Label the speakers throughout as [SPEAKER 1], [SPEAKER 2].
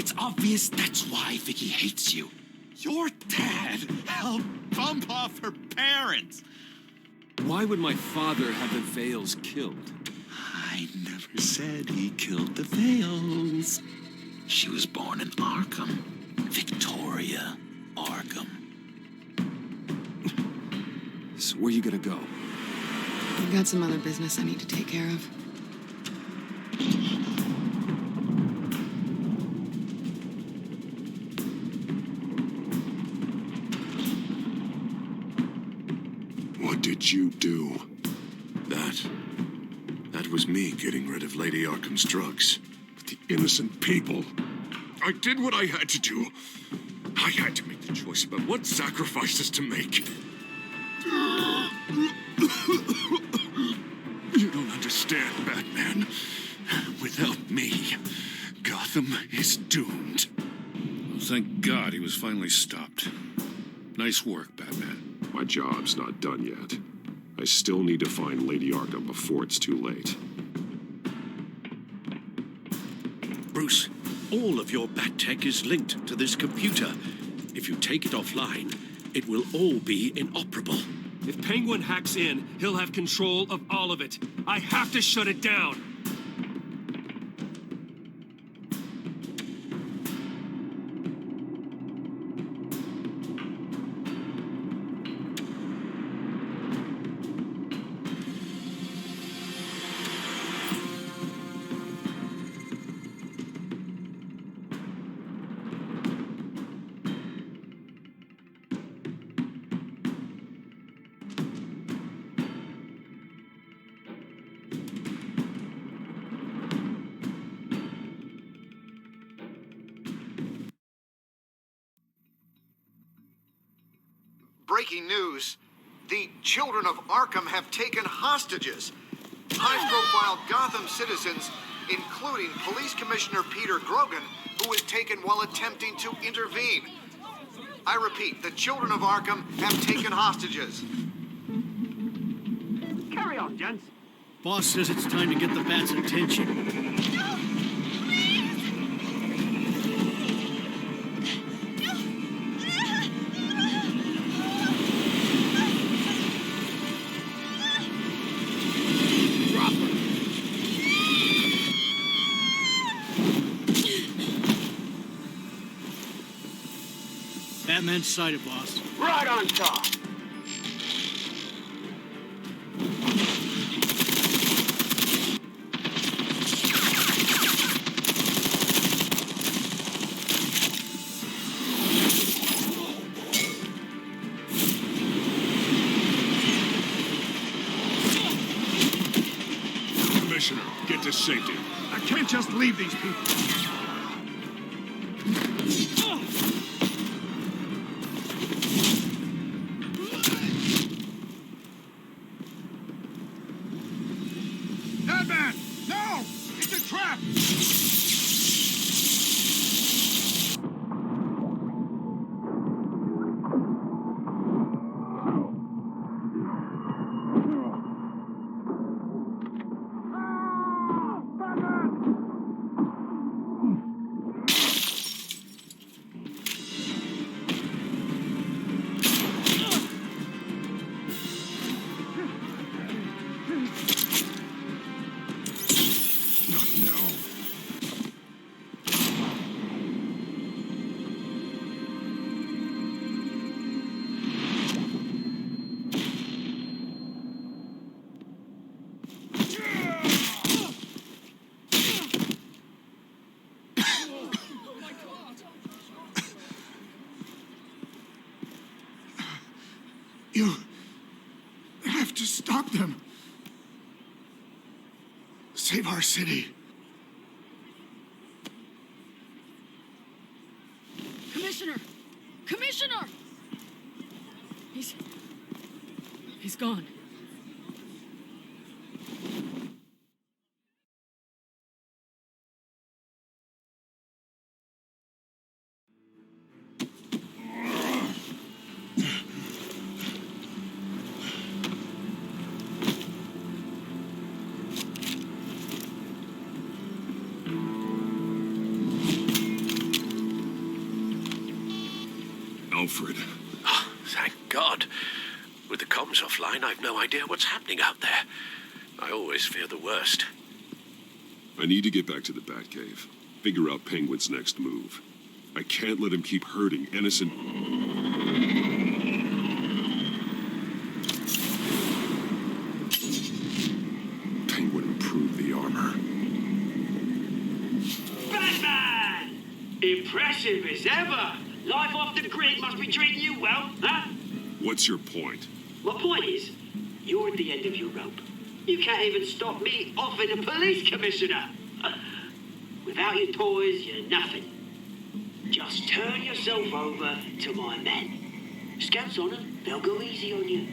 [SPEAKER 1] It's obvious that's why Vicky hates you. Your dad helped bump off her parents.
[SPEAKER 2] Why would my father have the Vales killed?
[SPEAKER 1] I never said he killed the Vales. She was born in Arkham. Victoria Arkham.
[SPEAKER 2] So where you gonna go?
[SPEAKER 3] I've got some other business I need to take care of.
[SPEAKER 4] What did you do? That was me getting rid of Lady Arkham's drugs. But the innocent people. I did what I had to do. I had to make the choice about what sacrifices to make. You don't understand, Batman. Without me, Gotham is doomed.
[SPEAKER 5] Well, thank God he was finally stopped. Nice work, Batman.
[SPEAKER 4] My job's not done yet. I still need to find Lady Arkham before it's too late.
[SPEAKER 6] Bruce, all of your bat tech is linked to this computer. If you take it offline, it will all be inoperable.
[SPEAKER 7] If Penguin hacks in, he'll have control of all of it. I have to shut it down.
[SPEAKER 8] Breaking news. The children of Arkham have taken hostages. High-profile Gotham citizens, including Police Commissioner Peter Grogan, who was taken while attempting to intervene. I repeat, the children of Arkham have taken hostages.
[SPEAKER 9] Carry on, gents.
[SPEAKER 10] Boss says it's time to get the Bat's attention. Batman's sighted, boss.
[SPEAKER 9] Right on top.
[SPEAKER 4] Commissioner, get to safety.
[SPEAKER 7] I can't just leave these people.
[SPEAKER 4] Batman! No! It's a trap! You have to stop them. Save our city.
[SPEAKER 3] Commissioner! Commissioner! He's gone.
[SPEAKER 4] Alfred.
[SPEAKER 6] Oh, thank God. With the comms offline, I've no idea what's happening out there. I always fear the worst.
[SPEAKER 4] I need to get back to the Batcave. Figure out Penguin's next move. I can't let him keep hurting innocent... Penguin improved the armor.
[SPEAKER 9] Batman! Impressive as ever. Life off the grid must be treating you well, huh?
[SPEAKER 4] What's your point?
[SPEAKER 9] My point is, you're at the end of your rope. You can't even stop me offing a police commissioner. Without your toys, you're nothing. Just turn yourself over to my men. Scouts on them, they'll go easy on you.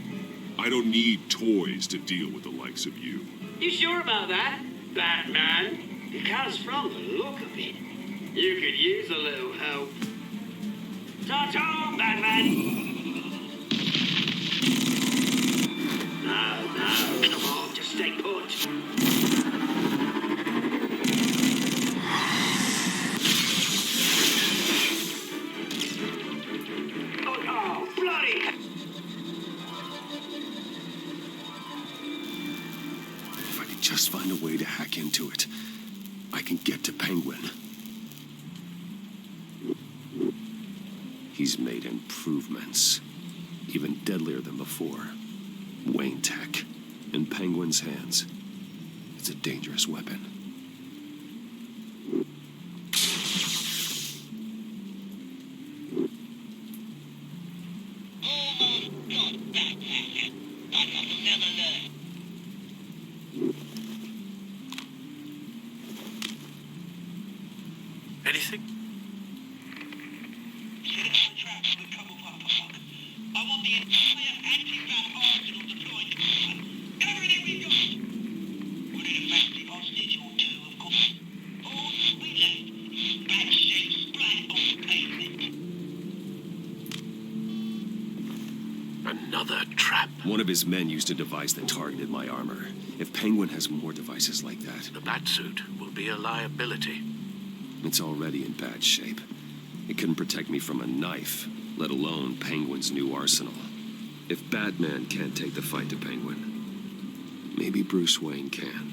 [SPEAKER 4] I don't need toys to deal with the likes of you.
[SPEAKER 9] You sure about that, Batman? Because from the look of it, you could use a little help. Ta-ta, Batman! No, come on, just stay put. Oh, bloody!
[SPEAKER 4] If I could just find a way to hack into it, I can get to Penguin. He's made improvements, even deadlier than before. Wayne Tech, in Penguin's hands. It's a dangerous weapon.
[SPEAKER 6] Anything?
[SPEAKER 11] I want the entire anti-bat arsenal deployed to combat. Everything we got! Put in a massive hostage or two, of course. All we left is bad shit splat on the pavement.
[SPEAKER 6] Another trap.
[SPEAKER 4] One of his men used a device that targeted my armor. If Penguin has more devices like that...
[SPEAKER 6] The Batsuit will be a liability.
[SPEAKER 4] It's already in bad shape. It couldn't protect me from a knife, let alone Penguin's new arsenal. If Batman can't take the fight to Penguin, maybe Bruce Wayne can.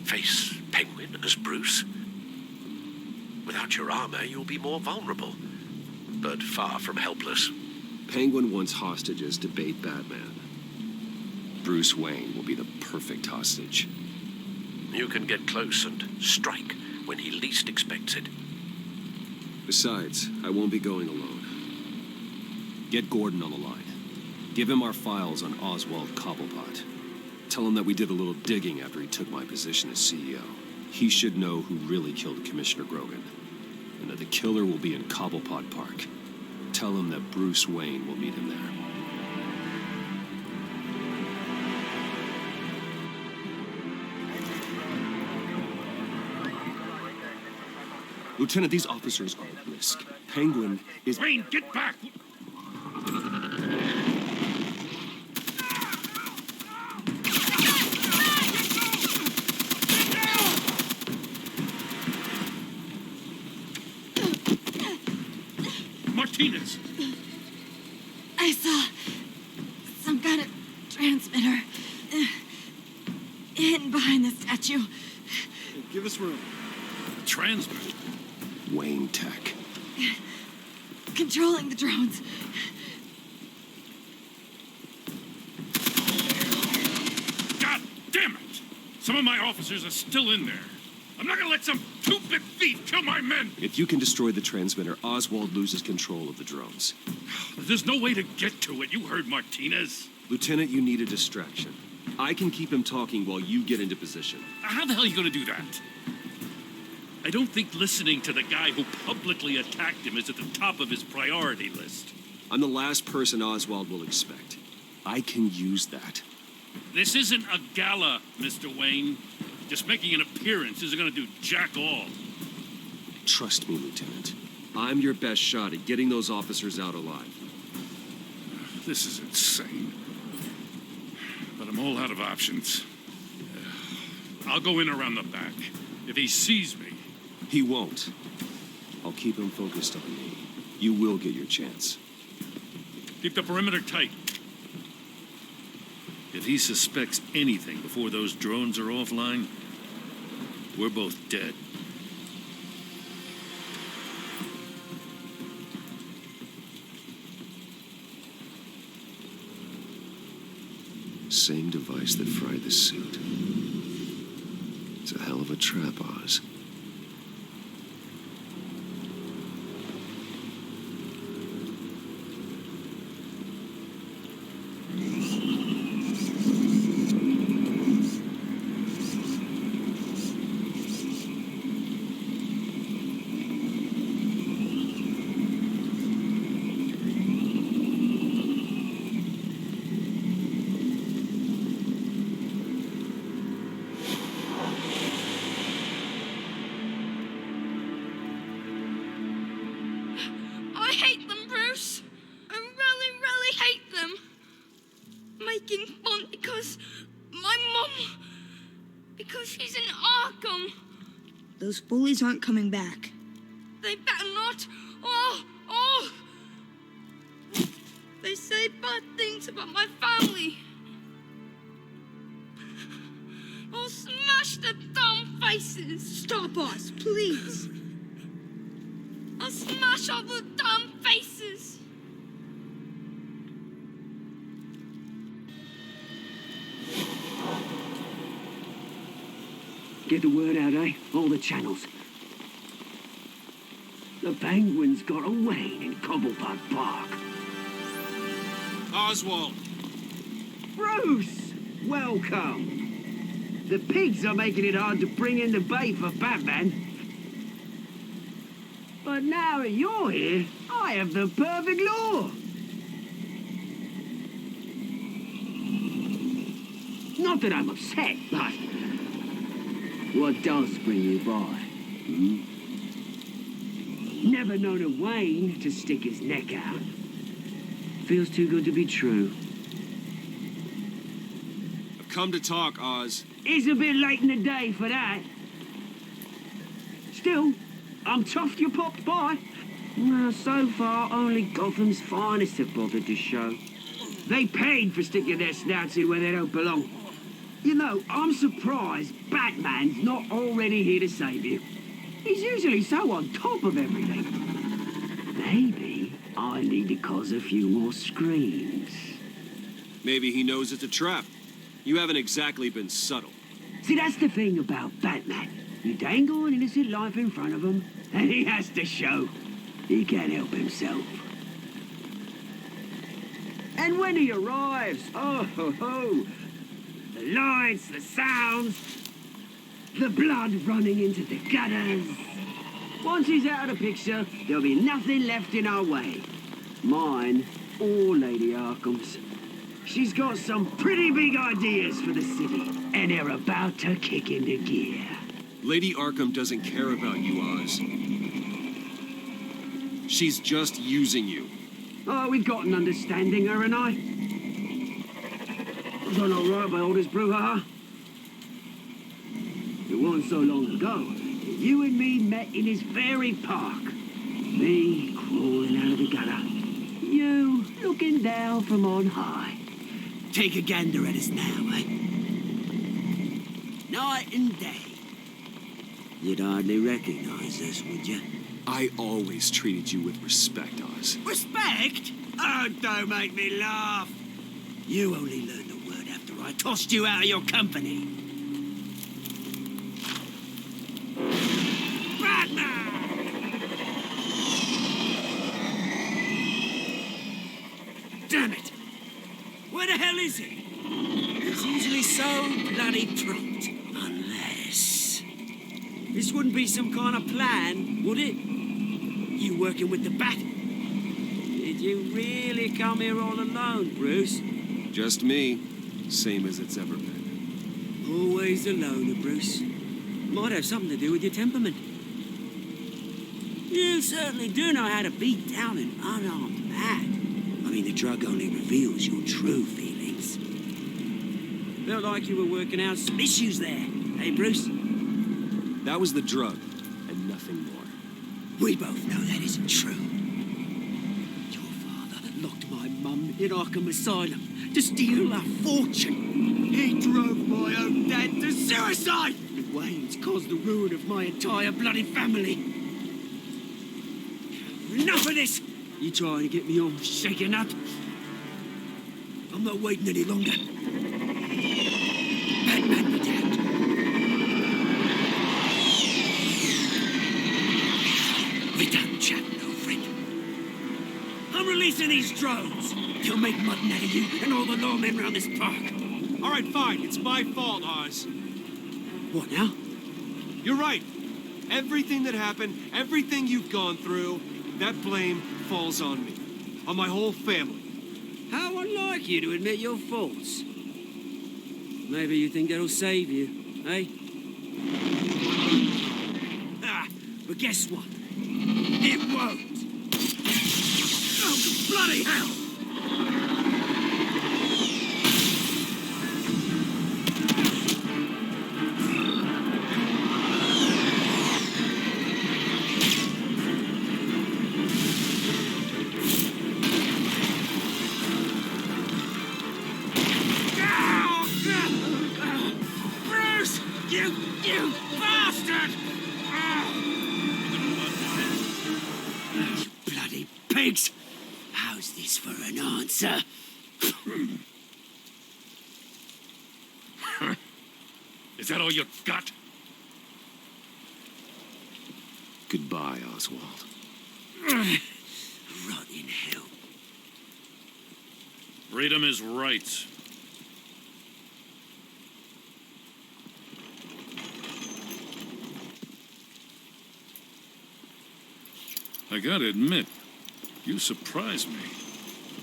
[SPEAKER 6] Face Penguin as Bruce? Without your armor, you'll be more vulnerable, but far from helpless.
[SPEAKER 4] Penguin wants hostages to bait Batman. Bruce Wayne will be the perfect hostage.
[SPEAKER 6] You can get close and strike when he least expects it.
[SPEAKER 4] Besides, I won't be going alone. Get Gordon on the line. Give him our files on Oswald Cobblepot. Tell him that we did a little digging after he took my position as CEO. He should know who really killed Commissioner Grogan, and that the killer will be in Cobblepot Park. Tell him that Bruce Wayne will meet him there. Lieutenant, these officers are at risk. Penguin is...
[SPEAKER 5] Wayne, get back! Martinez!
[SPEAKER 3] I saw some kind of transmitter hidden behind the statue.
[SPEAKER 10] Give us room.
[SPEAKER 5] Transmitter.
[SPEAKER 4] Wayne Tech.
[SPEAKER 3] Controlling the drones.
[SPEAKER 5] God damn it! Some of my officers are still in there. I'm not gonna let some two-bit thief kill my men!
[SPEAKER 4] If you can destroy the transmitter, Oswald loses control of the drones.
[SPEAKER 5] There's no way to get to it. You heard Martinez.
[SPEAKER 4] Lieutenant, you need a distraction. I can keep him talking while you get into position.
[SPEAKER 5] How the hell are you gonna do that? I don't think listening to the guy who publicly attacked him is at the top of his priority list.
[SPEAKER 4] I'm the last person Oswald will expect. I can use that.
[SPEAKER 5] This isn't a gala, Mr. Wayne. Just making an appearance isn't gonna do jack all.
[SPEAKER 4] Trust me, Lieutenant. I'm your best shot at getting those officers out alive.
[SPEAKER 5] This is insane. But I'm all out of options. I'll go in around the back. If he sees me...
[SPEAKER 4] He won't. I'll keep him focused on me. You will get your chance.
[SPEAKER 5] Keep the perimeter tight. If he suspects anything before those drones are offline, we're both dead.
[SPEAKER 4] Same device that fried the suit. It's a hell of a trap, Oz.
[SPEAKER 12] I hate them, Bruce. I really, really hate them. Making fun because my mum, because she's in Arkham.
[SPEAKER 13] Those bullies aren't coming back.
[SPEAKER 12] They better not. They say bad things about my family. I'll smash their dumb faces.
[SPEAKER 13] Stop us, please.
[SPEAKER 12] I'll smash all the damn faces.
[SPEAKER 9] Get the word out, eh? All the channels. The penguins got away in Cobblepot Park.
[SPEAKER 2] Oswald!
[SPEAKER 9] Bruce! Welcome! The pigs are making it hard to bring in the bait for Batman. But now that you're here, I have the perfect lure. Not that I'm upset, but what does bring you by? Never known a Wayne to stick his neck out. Feels too good to be true.
[SPEAKER 2] I've come to talk, Oz.
[SPEAKER 9] It's a bit late in the day for that. Still, I'm chuffed you popped by. Well, so far, only Gotham's finest have bothered to show. They paid for sticking their snouts in where they don't belong. You know, I'm surprised Batman's not already here to save you. He's usually so on top of everything. Maybe I need to cause a few more screams.
[SPEAKER 2] Maybe he knows it's a trap. You haven't exactly been subtle.
[SPEAKER 9] See, that's the thing about Batman. You dangle an innocent life in front of him, and he has to show he can't help himself. And when he arrives, oh ho ho, the lights, the sounds, the blood running into the gutters. Once he's out of the picture, there'll be nothing left in our way. Mine or Lady Arkham's. She's got some pretty big ideas for the city, and they're about to kick into gear.
[SPEAKER 2] Lady Arkham doesn't care about you, Oz. She's just using you.
[SPEAKER 9] Oh, we've got an understanding, her and I. I've done all right by all this brouhaha. It wasn't so long ago that you and me met in this very park. Me crawling out of the gutter. You looking down from on high. Take a gander at us now, eh? Night and day. You'd hardly recognize us, would you?
[SPEAKER 2] I always treated you with respect, Oz.
[SPEAKER 9] Respect? Oh, don't make me laugh. You only learned the word after I tossed you out of your company. Damn it! Where the hell is he? He's usually so bloody prompt. Unless... This wouldn't be some kind of plan, would it? You working with the Bat? Did you really come here all alone, Bruce?
[SPEAKER 2] Just me. Same as it's ever been.
[SPEAKER 9] Always a loner, Bruce. Might have something to do with your temperament. You certainly do know how to beat down an unarmed man. I mean, the drug only reveals your true feelings. Felt like you were working out some issues there, hey, Bruce?
[SPEAKER 2] That was the drug, and nothing more.
[SPEAKER 9] We both know that isn't true. Your father locked my mum
[SPEAKER 10] in Arkham Asylum to steal our fortune. He drove my own dad to suicide! And Wayne's caused the ruin of my entire bloody family. Enough of this! You trying to get me on shaking up? I'm not waiting any longer. Batman protect. We don't chat, no friend. I'm releasing these drones. They'll make mutton out of you and all the lawmen around this park.
[SPEAKER 2] All right, fine. It's my fault, Oz.
[SPEAKER 10] What now?
[SPEAKER 2] You're right. Everything that happened, everything you've gone through, that blame falls on me. On my whole family.
[SPEAKER 10] How unlike you to admit your faults. Maybe you think that'll save you, eh? Ah, but guess what? It won't. Oh, bloody hell! You bastard! You bloody pigs! How's this for an answer?
[SPEAKER 5] Is that all you got?
[SPEAKER 4] Goodbye, Oswald.
[SPEAKER 10] Rot in hell.
[SPEAKER 5] Freedom is right. I gotta admit, you surprised me.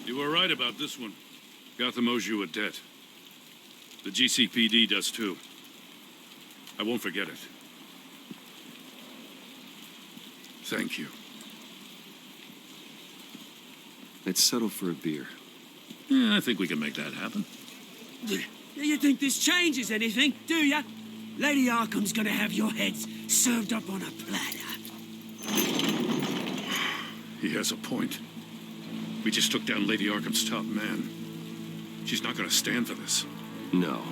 [SPEAKER 5] You were right about this one. Gotham owes you a debt. The GCPD does too. I won't forget it. Thank you.
[SPEAKER 4] Let's settle for a beer.
[SPEAKER 5] Yeah, I think we can make that happen.
[SPEAKER 10] You think this changes anything, do ya? Lady Arkham's gonna have your heads served up on a platter.
[SPEAKER 5] He has a point. We just took down Lady Arkham's top man. She's not gonna stand for this.
[SPEAKER 4] No,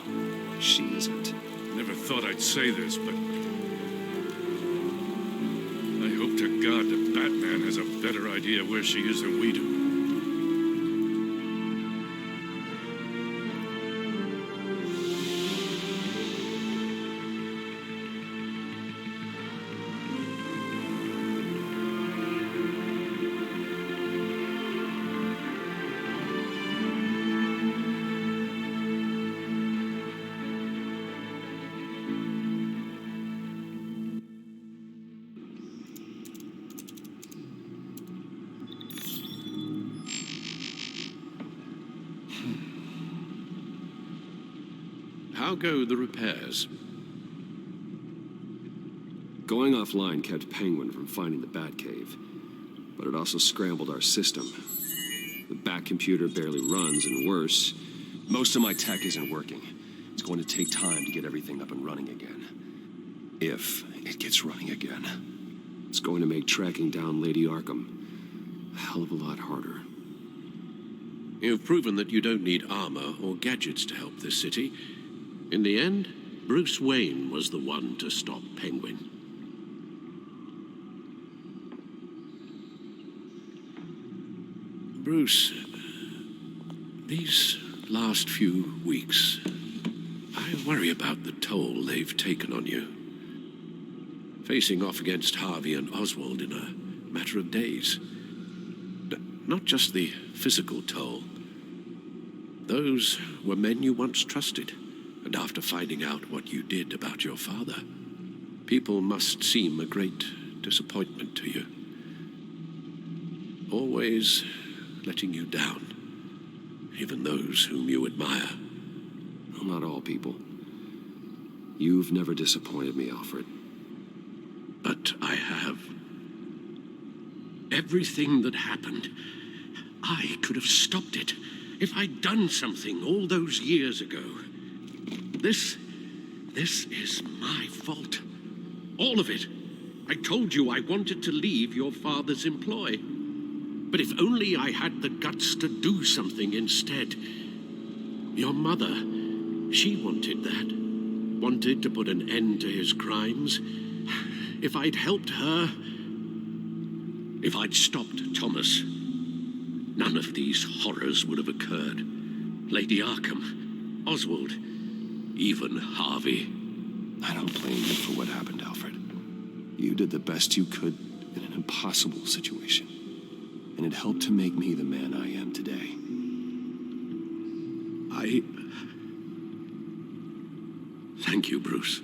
[SPEAKER 4] she isn't.
[SPEAKER 5] Never thought I'd say this, but I hope to God that Batman has a better idea where she is than we do.
[SPEAKER 6] How go the repairs?
[SPEAKER 4] Going offline kept Penguin from finding the Batcave, but it also scrambled our system. The Bat computer barely runs, and worse, most of my tech isn't working. It's going to take time to get everything up and running again. If it gets running again. It's going to make tracking down Lady Arkham a hell of a lot harder.
[SPEAKER 6] You've proven that you don't need armor or gadgets to help this city. In the end, Bruce Wayne was the one to stop Penguin. Bruce, these last few weeks, I worry about the toll they've taken on you. Facing off against Harvey and Oswald in a matter of days. Not just the physical toll. Those were men you once trusted. And after finding out what you did about your father, people must seem a great disappointment to you. Always letting you down, even those whom you admire.
[SPEAKER 4] Well, not all people. You've never disappointed me, Alfred.
[SPEAKER 6] But I have. Everything that happened, I could have stopped it if I'd done something all those years ago. This is my fault. All of it. I told you I wanted to leave your father's employ. But if only I had the guts to do something instead. Your mother, she wanted that. Wanted to put an end to his crimes. If I'd helped her, if I'd stopped Thomas, none of these horrors would have occurred. Lady Arkham, Oswald, even Harvey.
[SPEAKER 4] I don't blame you for what happened, Alfred. You did the best you could in an impossible situation. And it helped to make me the man I am today.
[SPEAKER 6] Thank you, Bruce.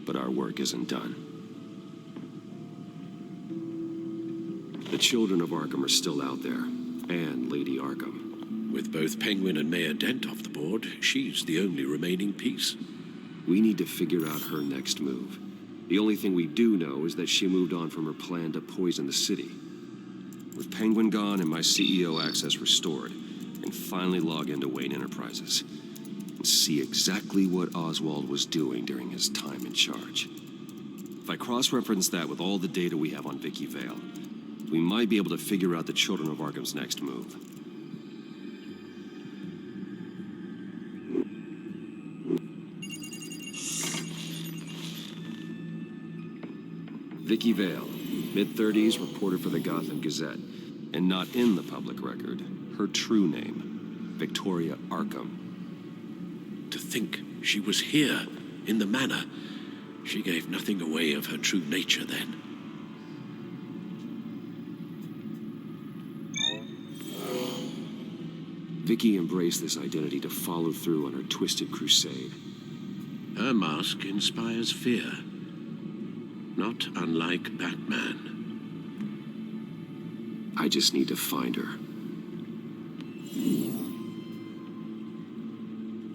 [SPEAKER 4] But our work isn't done. The children of Arkham are still out there, and Lady Arkham.
[SPEAKER 6] With both Penguin and Mayor Dent off the board, she's the only remaining piece.
[SPEAKER 4] We need to figure out her next move. The only thing we do know is that she moved on from her plan to poison the city. With Penguin gone and my CEO access restored, I can finally log into Wayne Enterprises and see exactly what Oswald was doing during his time in charge. If I cross-reference that with all the data we have on Vicky Vale, we might be able to figure out the Children of Arkham's next move. Vicky Vale, mid-30s, reporter for the Gotham Gazette, and not in the public record, her true name, Victoria Arkham.
[SPEAKER 6] To think she was here, in the manor. She gave nothing away of her true nature then.
[SPEAKER 4] Vicky embraced this identity to follow through on her twisted crusade.
[SPEAKER 6] Her mask inspires fear. Not unlike Batman.
[SPEAKER 4] I just need to find her.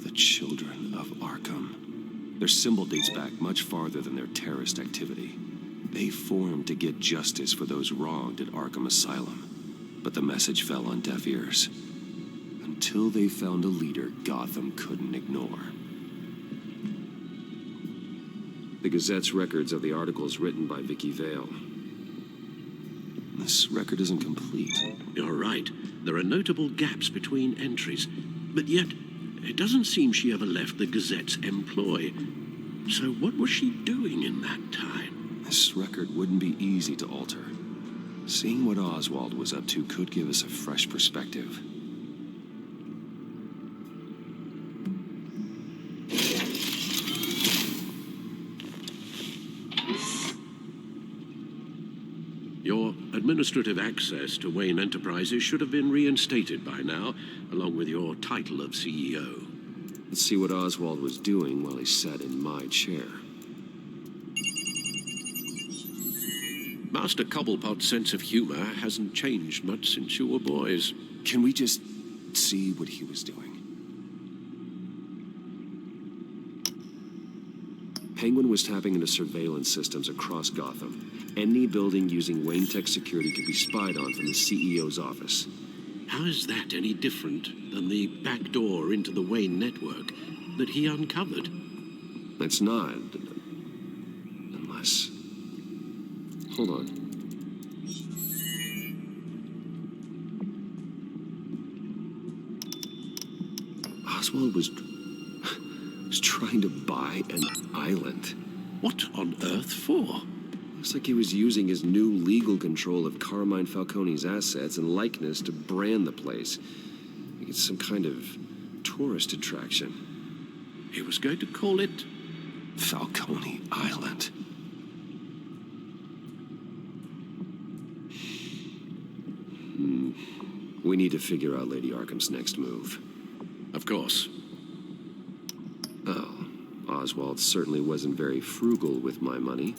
[SPEAKER 4] The Children of Arkham. Their symbol dates back much farther than their terrorist activity. They formed to get justice for those wronged at Arkham Asylum. But the message fell on deaf ears. Until they found a leader Gotham couldn't ignore. The Gazette's records of the articles written by Vicky Vale. This record isn't complete.
[SPEAKER 6] You're right. There are notable gaps between entries. But yet, it doesn't seem she ever left the Gazette's employ. So what was she doing in that time?
[SPEAKER 4] This record wouldn't be easy to alter. Seeing what Oswald was up to could give us a fresh perspective.
[SPEAKER 6] Your administrative access to Wayne Enterprises should have been reinstated by now, along with your title of CEO.
[SPEAKER 4] Let's see what Oswald was doing while he sat in my chair.
[SPEAKER 6] Master Cobblepot's sense of humor hasn't changed much since you were boys.
[SPEAKER 4] Can we just see what he was doing? Penguin was tapping into surveillance systems across Gotham. Any building using Wayne Tech security could be spied on from the CEO's office.
[SPEAKER 6] How is that any different than the back door into the Wayne network that he uncovered?
[SPEAKER 4] It's not. Unless... Hold on. Oswald was trying to buy an island.
[SPEAKER 6] What on earth for?
[SPEAKER 4] Looks like he was using his new legal control of Carmine Falcone's assets and likeness to brand the place. Like it's some kind of tourist attraction.
[SPEAKER 6] He was going to call it
[SPEAKER 4] Falcone Island. We need to figure out Lady Arkham's next move.
[SPEAKER 6] Of course.
[SPEAKER 4] Oh, Oswald certainly wasn't very frugal with my money.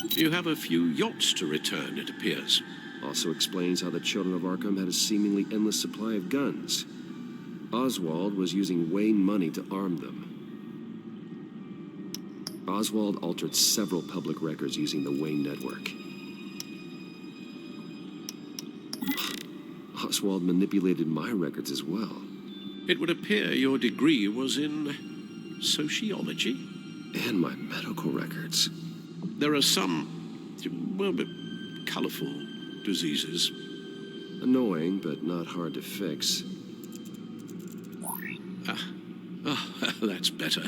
[SPEAKER 6] You have a few yachts to return, it appears.
[SPEAKER 4] Also explains how the Children of Arkham had a seemingly endless supply of guns. Oswald was using Wayne money to arm them. Oswald altered several public records using the Wayne network. Oswald manipulated my records as well.
[SPEAKER 6] It would appear your degree was in sociology?
[SPEAKER 4] And my medical records.
[SPEAKER 6] There are some, well, colorful diseases.
[SPEAKER 4] Annoying, but not hard to fix.
[SPEAKER 6] That's better.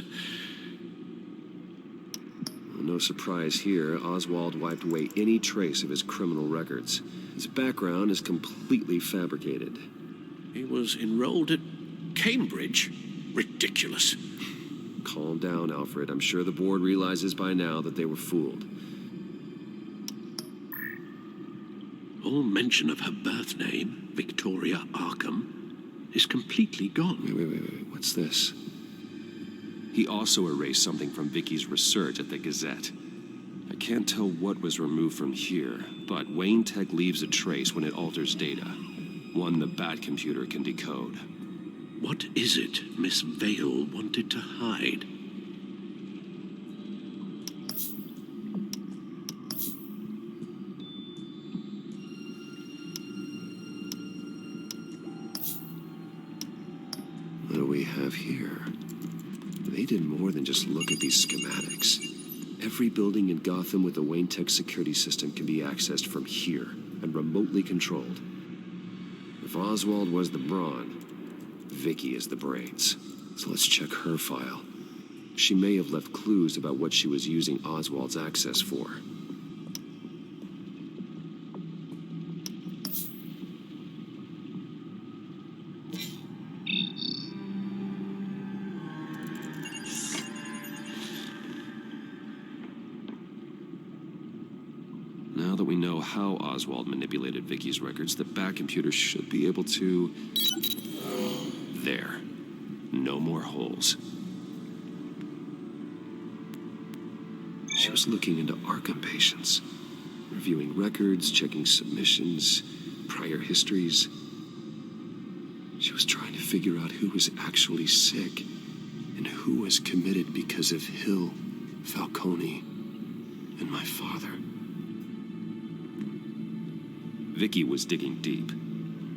[SPEAKER 4] No surprise here, Oswald wiped away any trace of his criminal records. His background is completely fabricated.
[SPEAKER 6] He was enrolled at Cambridge? Ridiculous.
[SPEAKER 4] Calm down, Alfred. I'm sure the board realizes by now that they were fooled.
[SPEAKER 6] All mention of her birth name, Victoria Arkham, is completely gone.
[SPEAKER 4] Wait. What's this? He also erased something from Vicky's research at the Gazette. I can't tell what was removed from here, but Wayne Tech leaves a trace when it alters data. One the Bat computer can decode.
[SPEAKER 6] What is it Miss Vale wanted to hide?
[SPEAKER 4] What do we have here? They did more than just look at these schematics. Every building in Gotham with a Wayne Tech security system can be accessed from here and remotely controlled. If Oswald was the brawn, Vicky is the brains. So let's check her file. She may have left clues about what she was using Oswald's access for. Now that we know how Oswald manipulated Vicky's records, the Bat computer should be able to... There. No more holes. She was looking into Arkham patients, reviewing records, checking submissions, prior histories. She was trying to figure out who was actually sick and who was committed because of Hill, Falcone, and my father. Vicky was digging deep.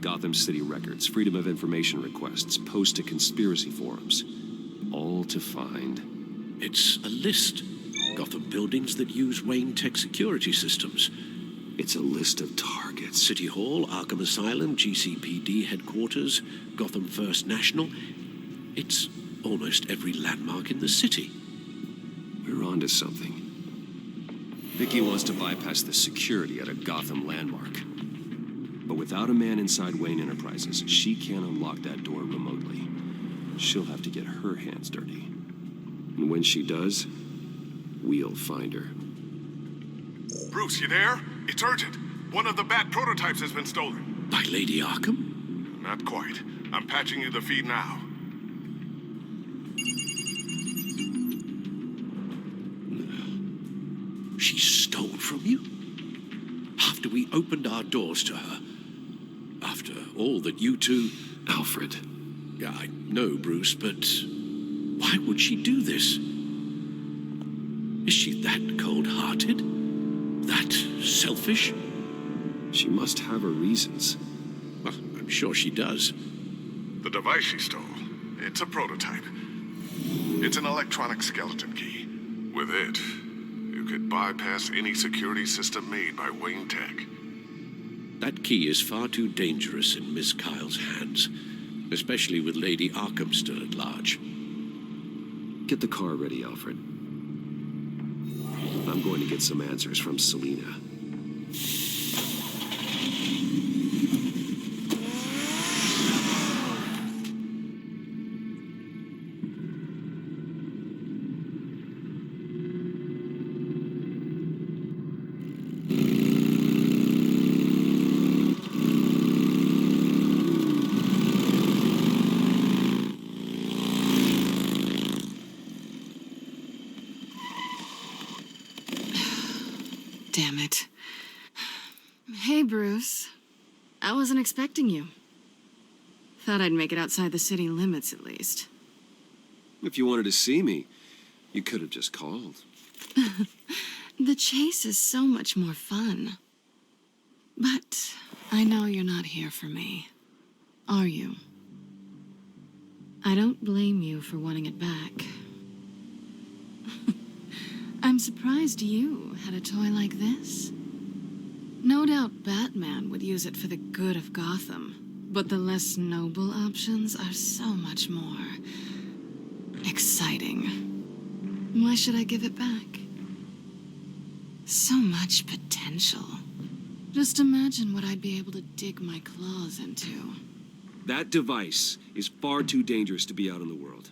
[SPEAKER 4] Gotham City records, Freedom of Information requests, posts to conspiracy forums. All to find...
[SPEAKER 6] It's a list. Gotham buildings that use Wayne Tech security systems.
[SPEAKER 4] It's a list of targets.
[SPEAKER 6] City Hall, Arkham Asylum, GCPD headquarters, Gotham First National. It's almost every landmark in the city.
[SPEAKER 4] We're onto something. Vicky wants to bypass the security at a Gotham landmark. But without a man inside Wayne Enterprises, she can't unlock that door remotely. She'll have to get her hands dirty. And when she does, we'll find her.
[SPEAKER 14] Bruce, you there? It's urgent. One of the Bat prototypes has been stolen.
[SPEAKER 6] By Lady Arkham?
[SPEAKER 14] Not quite. I'm patching you the feed now.
[SPEAKER 6] She stole from you? After we opened our doors to her? After all that you two...
[SPEAKER 4] Alfred.
[SPEAKER 6] Yeah, I know, Bruce, but why would she do this? Is she that cold-hearted? That selfish?
[SPEAKER 4] She must have her reasons.
[SPEAKER 6] Well, I'm sure she does.
[SPEAKER 14] The device she stole, it's a prototype. It's an electronic skeleton key. With it, you could bypass any security system made by Wayne Tech.
[SPEAKER 6] That key is far too dangerous in Miss Kyle's hands, especially with Lady Arkham still at large.
[SPEAKER 4] Get the car ready, Alfred. I'm going to get some answers from Selina.
[SPEAKER 3] Damn it. Hey, Bruce. I wasn't expecting you. Thought I'd make it outside the city limits, at least.
[SPEAKER 4] If you wanted to see me, you could have just called.
[SPEAKER 3] The chase is so much more fun. But I know you're not here for me. Are you? I don't blame you for wanting it back. I'm surprised you had a toy like this. No doubt Batman would use it for the good of Gotham, but the less noble options are so much more exciting. Why should I give it back? So much potential. Just imagine what I'd be able to dig my claws into.
[SPEAKER 4] That device is far too dangerous to be out in the world.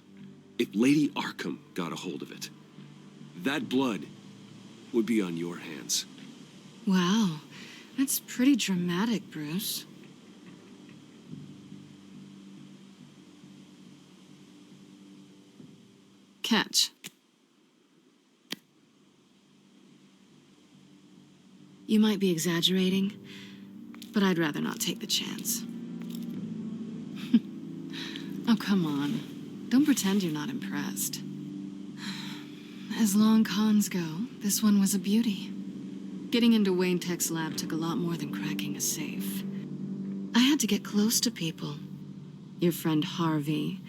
[SPEAKER 4] If Lady Arkham got a hold of it, that blood would be on your hands.
[SPEAKER 3] Wow, that's pretty dramatic, Bruce. Catch. You might be exaggerating, but I'd rather not take the chance. Oh, come on. Don't pretend you're not impressed. As long cons go, this one was a beauty. Getting into Wayne Tech's lab took a lot more than cracking a safe. I had to get close to people. Your friend Harvey.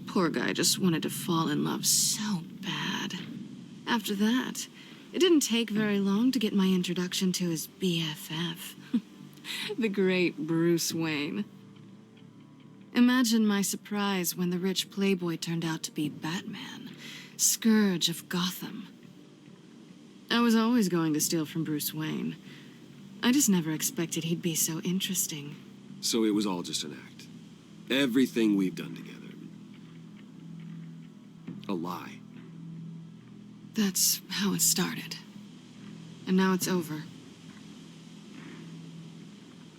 [SPEAKER 3] Poor guy just wanted to fall in love so bad. After that, it didn't take very long to get my introduction to his BFF. The great Bruce Wayne. Imagine my surprise when the rich playboy turned out to be Batman, Scourge of Gotham. I was always going to steal from Bruce Wayne. I just never expected he'd be so interesting.
[SPEAKER 4] So it was all just an act. Everything we've done together. A lie.
[SPEAKER 3] That's how it started. And now it's over.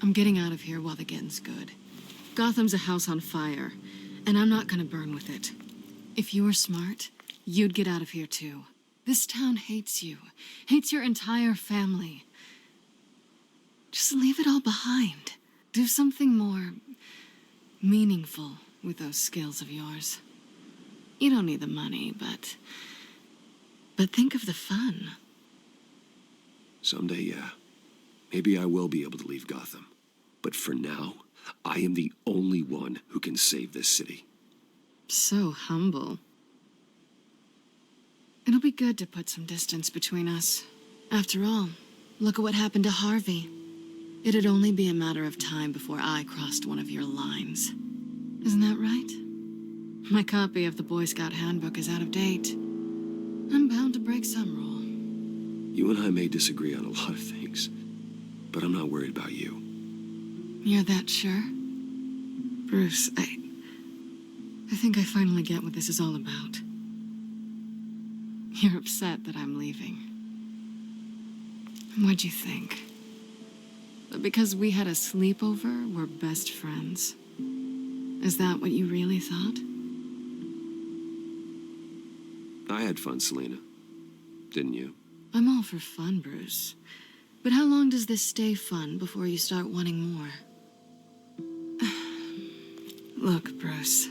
[SPEAKER 3] I'm getting out of here while the getting's good. Gotham's a house on fire, and I'm not gonna burn with it. If you were smart, you'd get out of here too. This town hates you, hates your entire family. Just leave it all behind. Do something more meaningful with those skills of yours. You don't need the money, but think of the fun.
[SPEAKER 4] Someday, yeah. Maybe I will be able to leave Gotham. But for now, I am the only one who can save this city.
[SPEAKER 3] So humble. It'll be good to put some distance between us. After all, look at what happened to Harvey. It'd only be a matter of time before I crossed one of your lines. Isn't that right? My copy of the Boy Scout Handbook is out of date. I'm bound to break some rule.
[SPEAKER 4] You and I may disagree on a lot of things, but I'm not worried about you.
[SPEAKER 3] You're that sure? Bruce, I think I finally get what this is all about. You're upset that I'm leaving. What'd you think? That because we had a sleepover, we're best friends? Is that what you really thought?
[SPEAKER 4] I had fun, Selena. Didn't you?
[SPEAKER 3] I'm all for fun, Bruce. But how long does this stay fun before you start wanting more? Look, Bruce,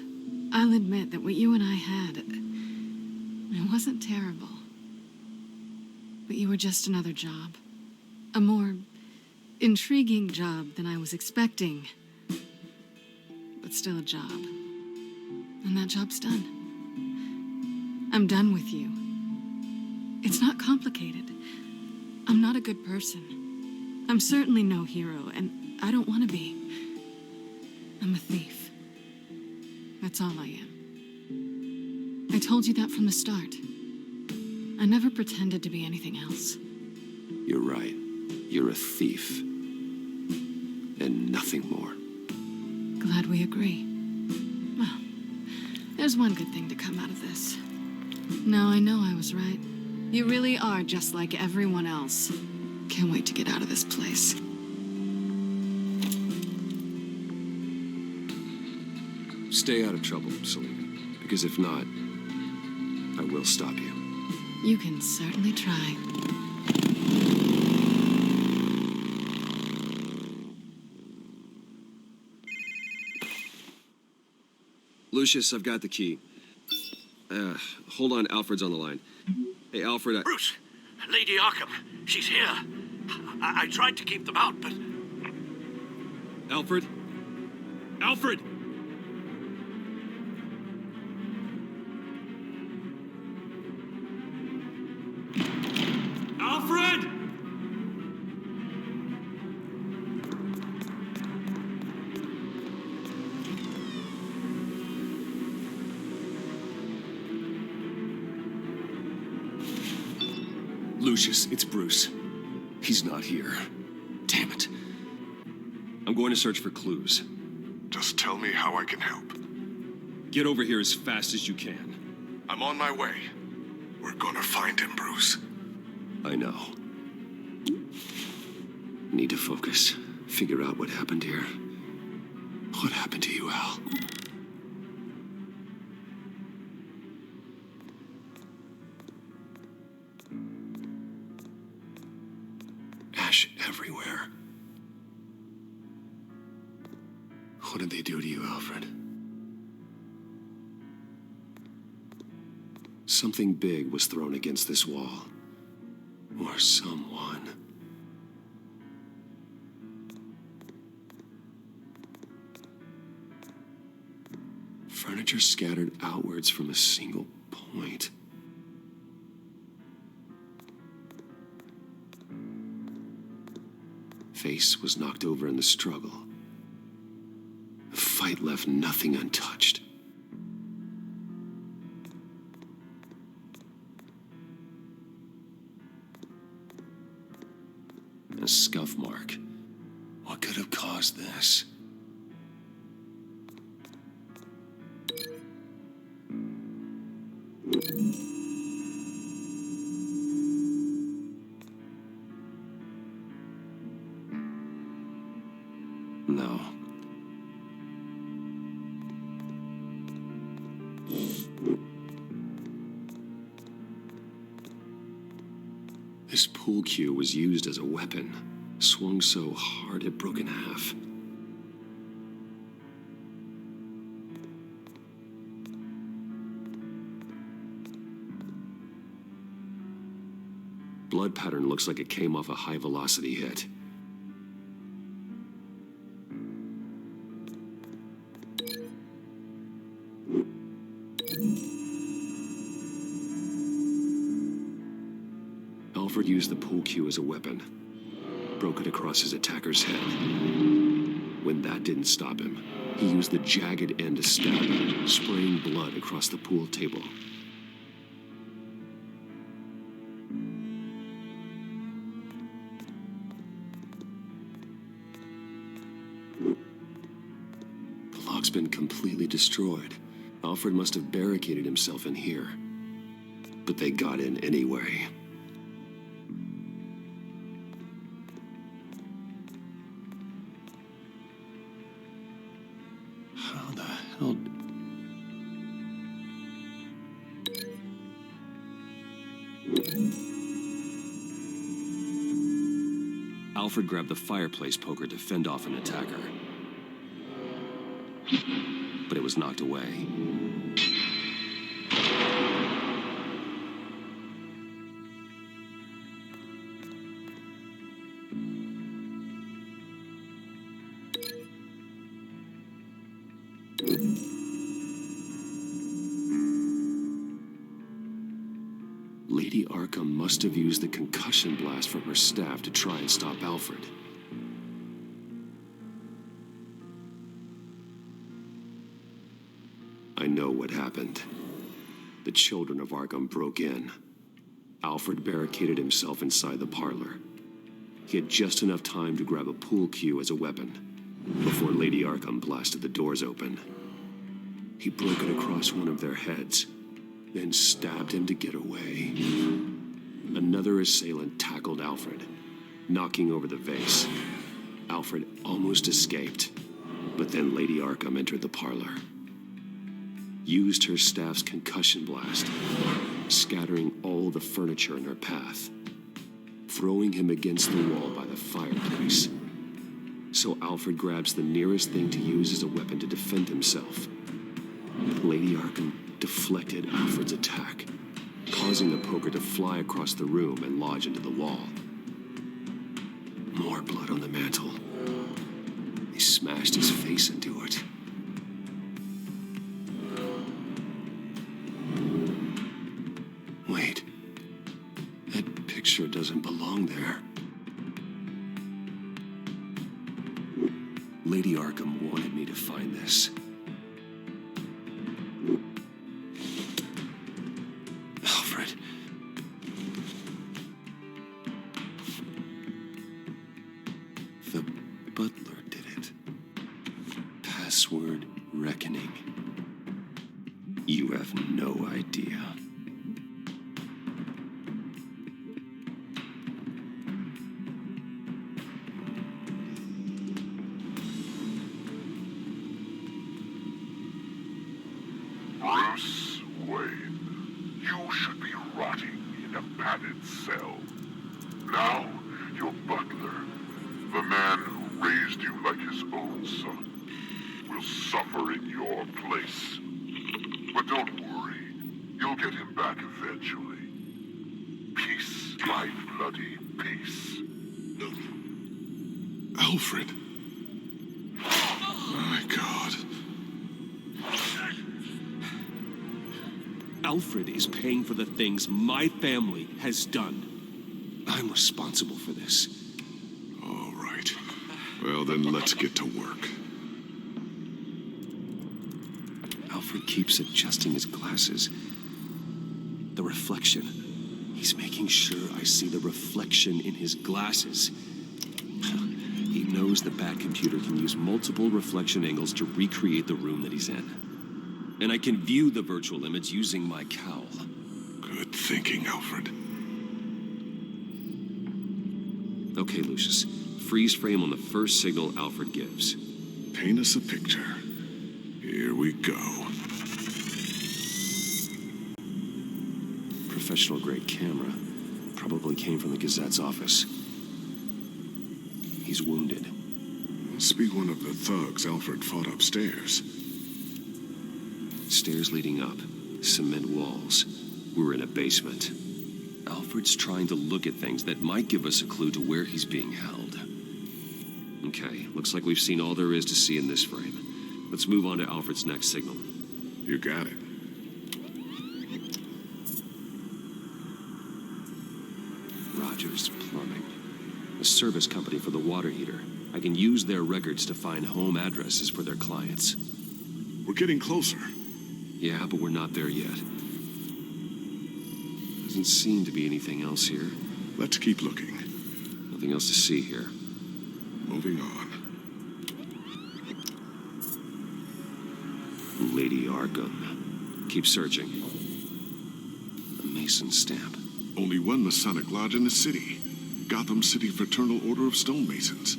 [SPEAKER 3] I'll admit that what you and I had, it wasn't terrible. But you were just another job. A more intriguing job than I was expecting. But still a job. And that job's done. I'm done with you. It's not complicated. I'm not a good person. I'm certainly no hero, and I don't want to be. I'm a thief. That's all I am. I told you that from the start. I never pretended to be anything else.
[SPEAKER 4] You're right. You're a thief. And nothing more.
[SPEAKER 3] Glad we agree. Well, there's one good thing to come out of this. Now I know I was right. You really are just like everyone else. Can't wait to get out of this place.
[SPEAKER 4] Stay out of trouble, Selena. Because if not, I will stop you.
[SPEAKER 3] You can certainly try.
[SPEAKER 4] Lucius, I've got the key. Hold on, Alfred's on the line. Hey, Alfred,
[SPEAKER 15] Bruce, Lady Arkham, she's here. I tried to keep them out, but...
[SPEAKER 4] Alfred? Alfred!
[SPEAKER 2] Alfred!
[SPEAKER 4] Lucius, it's Bruce. He's not here. Damn it. I'm going to search for clues.
[SPEAKER 14] Just tell me how I can help.
[SPEAKER 4] Get over here as fast as you can.
[SPEAKER 14] I'm on my way. We're gonna find him, Bruce.
[SPEAKER 4] I know. Need to focus. Figure out what happened here. What happened to you, Al? Ash everywhere. What did they do to you, Alfred? Something big was thrown against this wall. Or someone. Furniture scattered outwards from a single point. Face was knocked over in the struggle. The fight left nothing untouched. A scuff mark. What could have caused this? No. This pool cue was used as a weapon, swung so hard it broke in half. Blood pattern looks like it came off a high-velocity hit. Alfred used the pool cue as a weapon. Broke it across his attacker's head. When that didn't stop him, he used the jagged end to stab him, spraying blood across the pool table. The lock's been completely destroyed. Alfred must have barricaded himself in here. But they got in anyway. How the hell... Alfred grabbed the fireplace poker to fend off an attacker. But it was knocked away. Lady Arkham must have used the concussion blast from her staff to try and stop Alfred. I know what happened. The children of Arkham broke in. Alfred barricaded himself inside the parlor. He had just enough time to grab a pool cue as a weapon before Lady Arkham blasted the doors open. He broke it across one of their heads, then stabbed him to get away. Another assailant tackled Alfred, knocking over the vase. Alfred almost escaped, but then Lady Arkham entered the parlor. Used her staff's concussion blast, scattering all the furniture in her path, throwing him against the wall by the fireplace. So Alfred grabs the nearest thing to use as a weapon to defend himself. Lady Arkham deflected Alfred's attack, causing the poker to fly across the room and lodge into the wall. More blood on the mantel. He smashed his face into it. Wait. That picture doesn't belong there. Lady Arkham wanted me to find this. Alfred. have no idea.
[SPEAKER 14] Bruce Wayne, you should be rotting in a padded cell. Now, your butler, the man who raised you like his own son, will suffer in your place. But don't worry, you'll get him back eventually. Peace, my bloody peace.
[SPEAKER 16] Alfred. My God.
[SPEAKER 2] Alfred is paying for the things my family has done.
[SPEAKER 4] I'm responsible for this.
[SPEAKER 16] All right. Well, then let's get to work.
[SPEAKER 4] Alfred keeps adjusting his glasses. The reflection. He's making sure I see the reflection in his glasses. He knows the Batcomputer can use multiple reflection angles to recreate the room that he's in. And I can view the virtual image using my cowl.
[SPEAKER 16] Good thinking, Alfred.
[SPEAKER 4] Okay, Lucius. Freeze frame on the first signal Alfred gives.
[SPEAKER 16] Paint us a picture. Here we go.
[SPEAKER 4] Professional-grade camera. Probably came from the Gazette's office. He's wounded.
[SPEAKER 16] Must be one of the thugs Alfred fought upstairs.
[SPEAKER 4] Stairs leading up. Cement walls. We're in a basement. Alfred's trying to look at things that might give us a clue to where he's being held. Okay, looks like we've seen all there is to see in this frame. Let's move on to Alfred's next signal.
[SPEAKER 16] You got it.
[SPEAKER 4] Rogers Plumbing. A service company for the water heater. I can use their records to find home addresses for their clients.
[SPEAKER 16] We're getting closer.
[SPEAKER 4] Yeah, but we're not there yet. Doesn't seem to be anything else here.
[SPEAKER 16] Let's keep looking.
[SPEAKER 4] Nothing else to see here.
[SPEAKER 16] Moving on.
[SPEAKER 4] Lady Arkham. Keep searching. A Mason stamp.
[SPEAKER 16] Only one Masonic lodge in the city. Gotham City Fraternal Order of Stonemasons.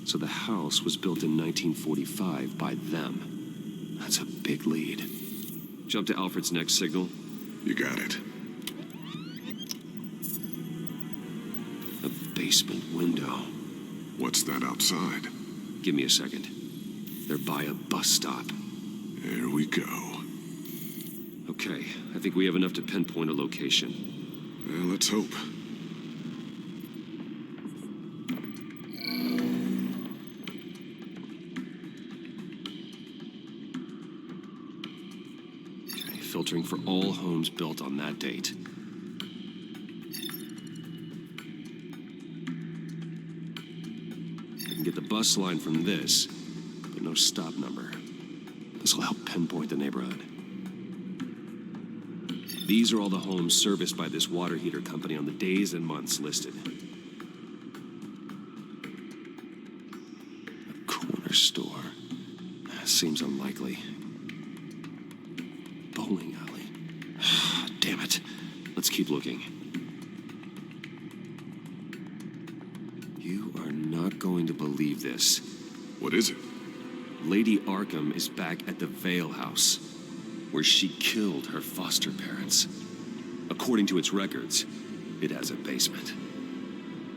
[SPEAKER 4] So the house was built in 1945 by them. That's a big lead. Jump to Alfred's next signal.
[SPEAKER 16] You got it.
[SPEAKER 4] A basement window.
[SPEAKER 16] What's that outside?
[SPEAKER 4] Give me a second. They're by a bus stop.
[SPEAKER 16] There we go.
[SPEAKER 4] Okay, I think we have enough to pinpoint a location.
[SPEAKER 16] Well, let's hope.
[SPEAKER 4] Okay, filtering for all homes built on that date. I can get the bus line from this, but no stop number. This will help pinpoint the neighborhood. These are all the homes serviced by this water heater company on the days and months listed. A corner store. Seems unlikely. Bowling alley. Damn it. Let's keep looking. You are not going to believe this.
[SPEAKER 16] What is it?
[SPEAKER 4] Lady Arkham is back at the Vale House, where she killed her foster parents. According to its records, it has a basement.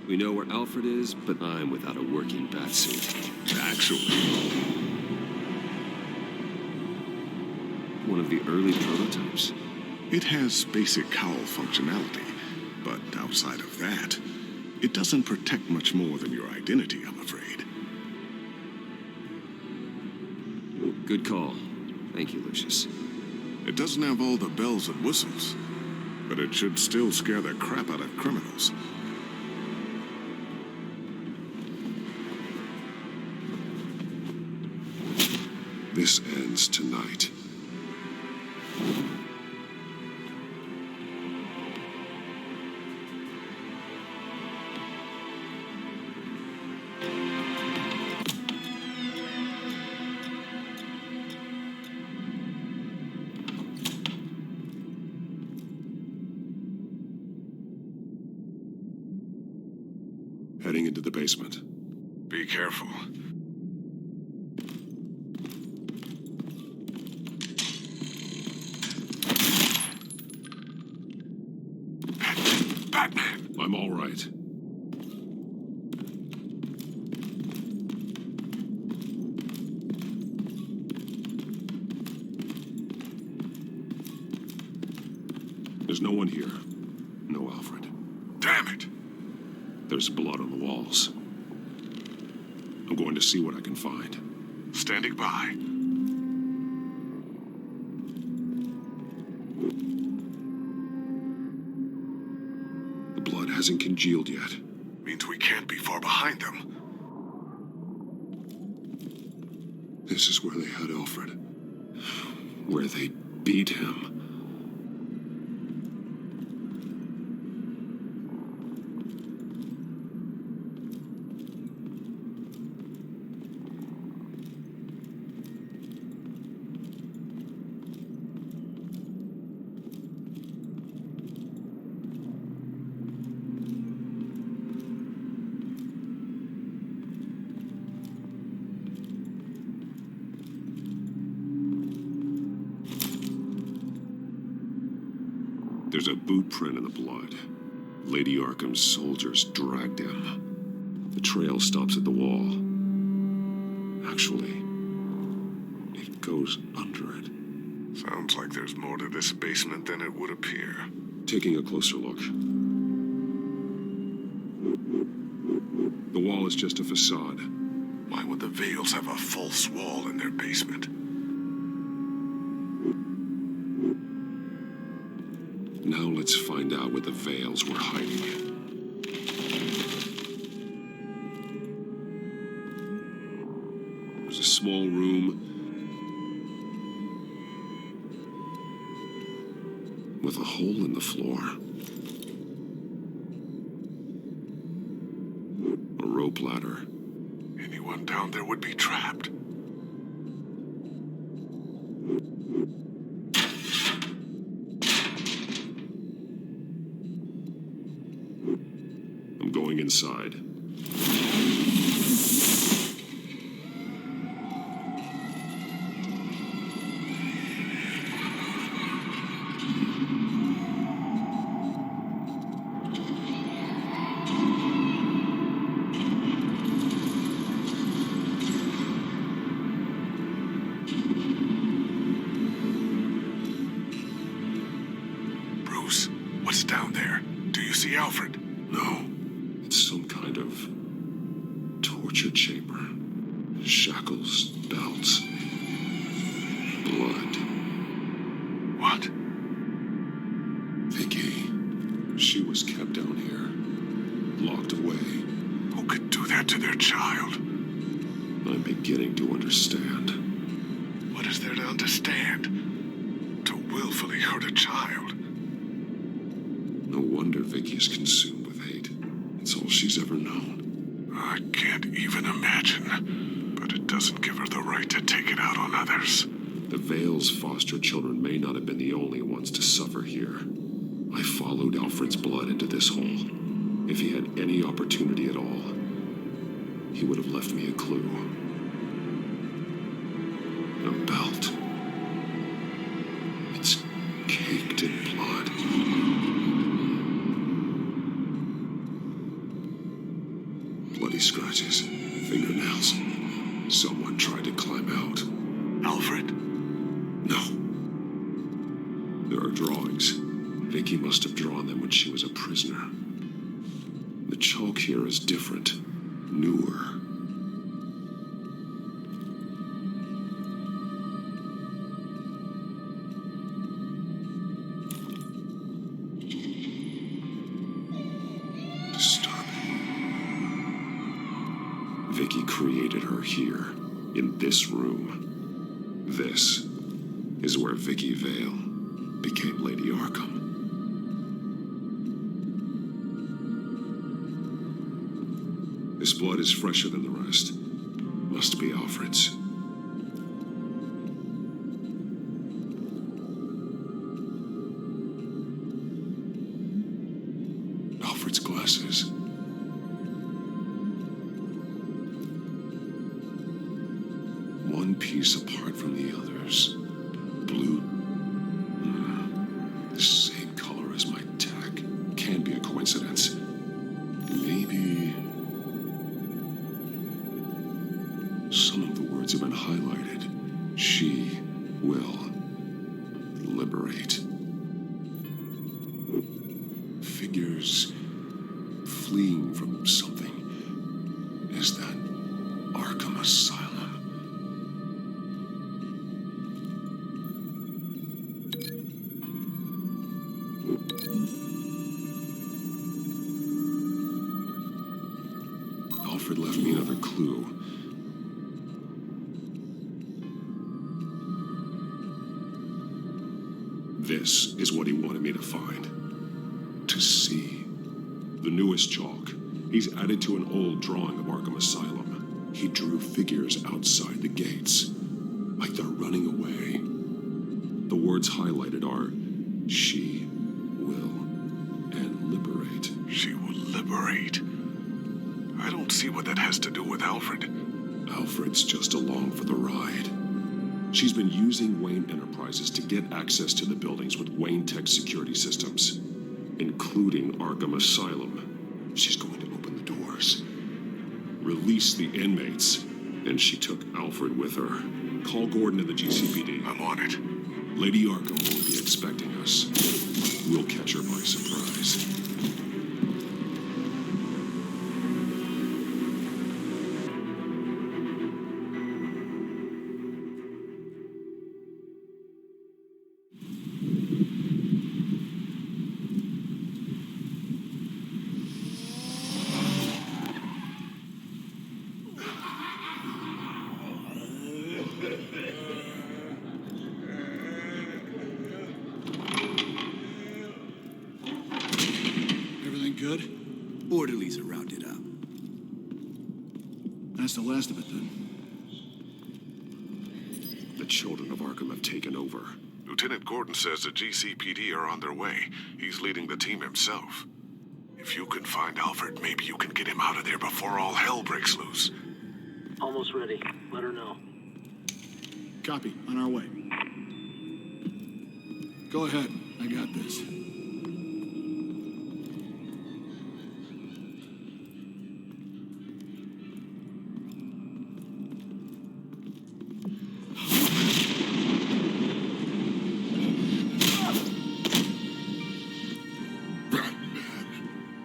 [SPEAKER 4] We know where Alfred is, but I'm without a working batsuit.
[SPEAKER 16] Actually,
[SPEAKER 4] one of the early prototypes.
[SPEAKER 16] it has basic cowl functionality, but outside of that, it doesn't protect much more than your identity, I'm afraid.
[SPEAKER 4] Good call. Thank you, Lucius.
[SPEAKER 16] It doesn't have all the bells and whistles, but it should still scare the crap out of criminals. This ends tonight. heading into the basement.
[SPEAKER 17] Be careful. Batman!
[SPEAKER 16] I'm all right. There's no one here. No Alfred.
[SPEAKER 17] Damn it!
[SPEAKER 16] There's blood on the walls. I'm going to see what I can find.
[SPEAKER 17] Standing by.
[SPEAKER 16] The blood hasn't congealed yet.
[SPEAKER 17] Means we can't be far behind them.
[SPEAKER 16] This is where they had Alfred. Where they beat him. There's a boot print in the blood. Lady Arkham's soldiers dragged him. The trail stops at the wall. Actually, it goes under it.
[SPEAKER 17] Sounds like there's more to this basement than it would appear.
[SPEAKER 16] Taking a closer look. The wall is just a facade.
[SPEAKER 17] Why would the Vales have a false wall in their basement?
[SPEAKER 16] Now let's find out where the Vales were hiding. There's a small room with a hole in the floor. A rope ladder.
[SPEAKER 17] Anyone down there would be trapped.
[SPEAKER 16] I'm going inside.
[SPEAKER 17] Bruce, what's down there? Do you see Alfred?
[SPEAKER 16] No. It's some kind of torture chamber. Shackles, belts, blood.
[SPEAKER 17] What?
[SPEAKER 16] Vicky. She was kept down here, locked away.
[SPEAKER 17] Who could do that to their child?
[SPEAKER 16] I'm beginning to understand.
[SPEAKER 17] What is there to understand? To willfully hurt a child?
[SPEAKER 16] No wonder Vicky is consumed with hate. It's all she's ever known.
[SPEAKER 17] I can't even imagine. But it doesn't give her the right to take it out on others.
[SPEAKER 16] The Vale's foster children may not have been the only ones to suffer here. I followed Alfred's blood into this hole. If he had any opportunity at all, he would have left me a clue. A belt. It's caked in blood. Bloody scratches, fingernails. Someone tried to climb out.
[SPEAKER 17] Alfred?
[SPEAKER 16] No. There are drawings. Vicky must have drawn them when she was a prisoner. The chalk here is different, newer. Vicky created her here, in this room. This is where Vicky Vale became Lady Arkham. This blood is fresher than the rest. Must be Alfred's. Alfred's glasses. piece apart from the others. Blue. The same color as my tack. Can't be a coincidence. Maybe... Some of the words have been highlighted. She will liberate. Figures fleeing from something. Is that Arkham Asylum? Alfred left me another clue. This is what he wanted me to find. To see. The newest chalk. He's added to an old drawing of Arkham Asylum. He drew figures outside the gates. Like they're running away. The words highlighted are, she will, and liberate.
[SPEAKER 17] She will liberate. I don't see what that has to do with Alfred.
[SPEAKER 16] Alfred's just along for the ride. She's been using Wayne Enterprises to get access to the buildings with Wayne Tech security systems, including Arkham Asylum. She's going to open the doors, release the inmates, and she took Alfred with her. Call Gordon to the GCPD.
[SPEAKER 17] I'm on it.
[SPEAKER 16] Lady Arkham won't be expecting us. We'll catch her by surprise.
[SPEAKER 18] Good? Orderlies are rounded up. That's the last of it, then.
[SPEAKER 16] The children of Arkham have taken over.
[SPEAKER 17] Lieutenant Gordon says the GCPD are on their way. He's leading the team himself. If you can find Alfred, maybe you can get him out of there before all hell breaks loose.
[SPEAKER 15] Almost ready. Let her know.
[SPEAKER 18] Copy. On our way. Go ahead. I got this.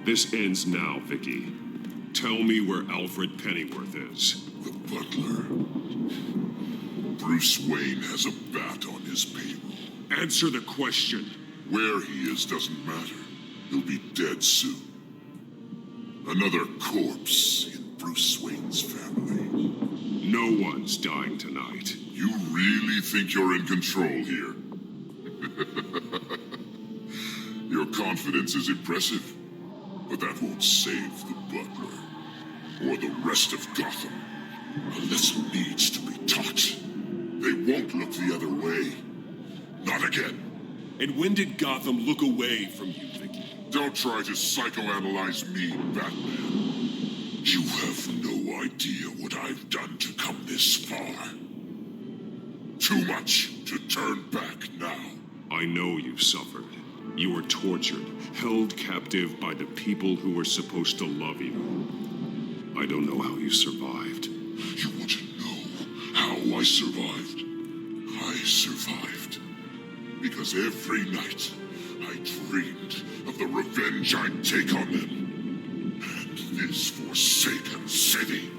[SPEAKER 16] This ends now, Vicky. Tell me where Alfred Pennyworth is.
[SPEAKER 14] The butler. Bruce Wayne has a bat on his payroll.
[SPEAKER 16] Answer the question.
[SPEAKER 14] Where he is doesn't matter. He'll be dead soon. Another corpse in Bruce Wayne's family.
[SPEAKER 16] No one's dying tonight.
[SPEAKER 14] You really think you're in control here? Your confidence is impressive. But that won't save the butler, or the rest of Gotham. A lesson needs to be taught. They won't look the other way. Not again.
[SPEAKER 16] And when did Gotham look away from you, Vicky?
[SPEAKER 14] Don't try to psychoanalyze me, Batman. You have no idea what I've done to come this far. Too much to turn back now.
[SPEAKER 16] I know you've suffered. You were tortured, held captive by the people who were supposed to love you. I don't know how you survived.
[SPEAKER 14] You want to know how I survived? I survived because every night I dreamed of the revenge I'd take on them. And this forsaken city.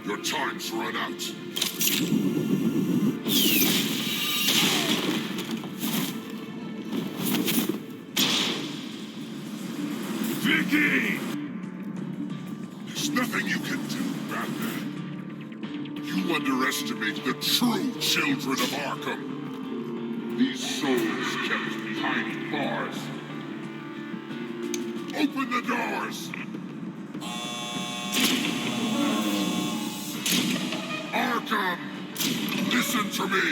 [SPEAKER 14] Your time's run out.
[SPEAKER 16] Vicky!
[SPEAKER 14] There's nothing you can do, Batman. You underestimate the true children of Arkham. These souls kept behind bars. Open the doors! Arkham! Listen to me!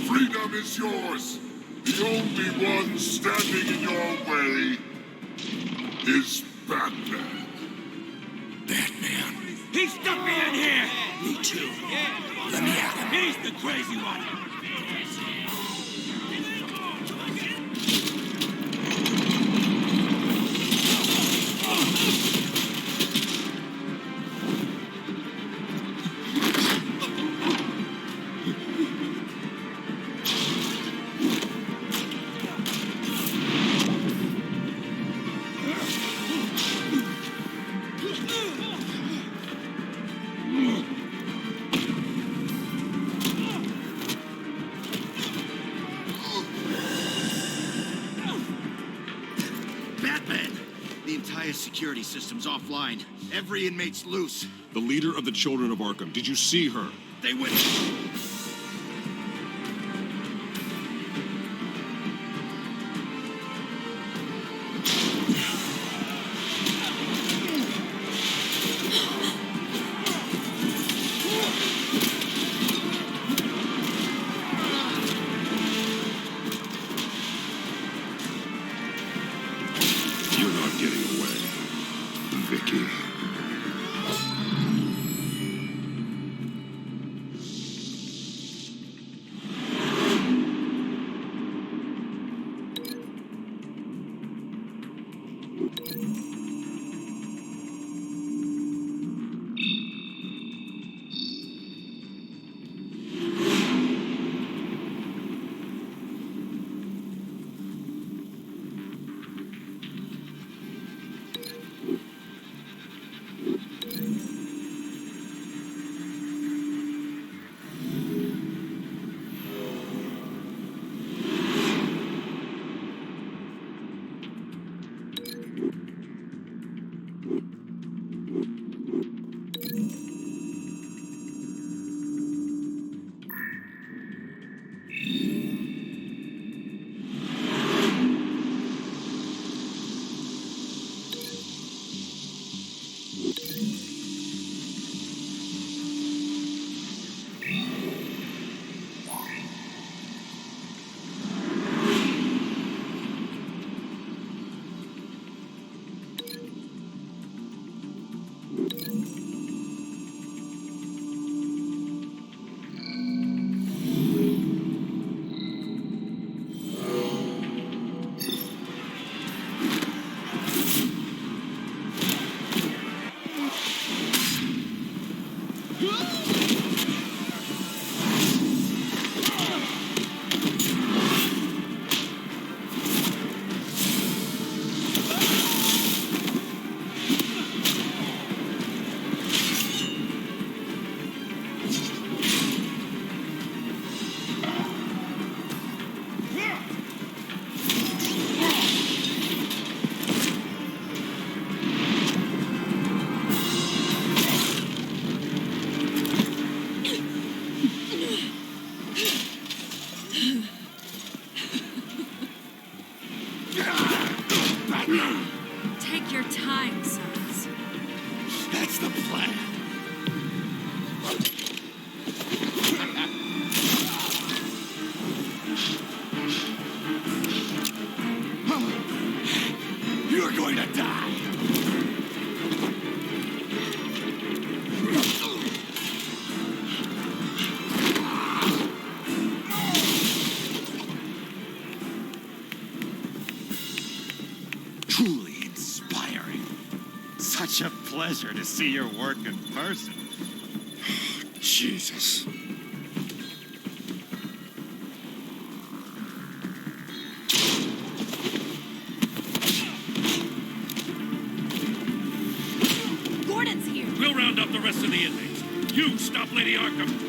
[SPEAKER 14] Freedom is yours! The only one standing in your way is Batman.
[SPEAKER 10] He stuck me in here!
[SPEAKER 18] Me too.
[SPEAKER 2] Yeah.
[SPEAKER 18] Let me at him.
[SPEAKER 2] He's the crazy one.
[SPEAKER 8] The entire security system's offline. Every inmate's loose.
[SPEAKER 16] The leader of the Children of Arkham. Did you see her?
[SPEAKER 8] They went...
[SPEAKER 16] You're not getting away, Vicky.
[SPEAKER 19] Take your time, sons.
[SPEAKER 18] That's the plan. You're going to die.
[SPEAKER 1] Truly inspiring. Such a pleasure to see your work in person.
[SPEAKER 16] Jesus.
[SPEAKER 19] Gordon's here.
[SPEAKER 5] We'll round up the rest of the inmates. You stop Lady Arkham.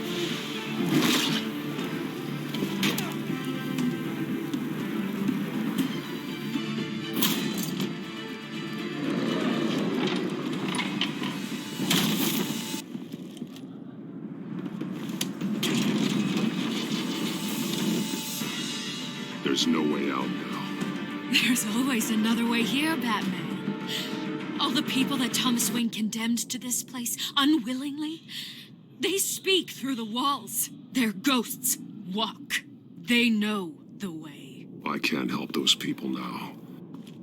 [SPEAKER 16] There's no way out now.
[SPEAKER 19] There's always another way here, Batman. All the people that Thomas Wayne condemned to this place unwillingly, they speak through the walls. Their ghosts walk. They know the way.
[SPEAKER 16] I can't help those people now.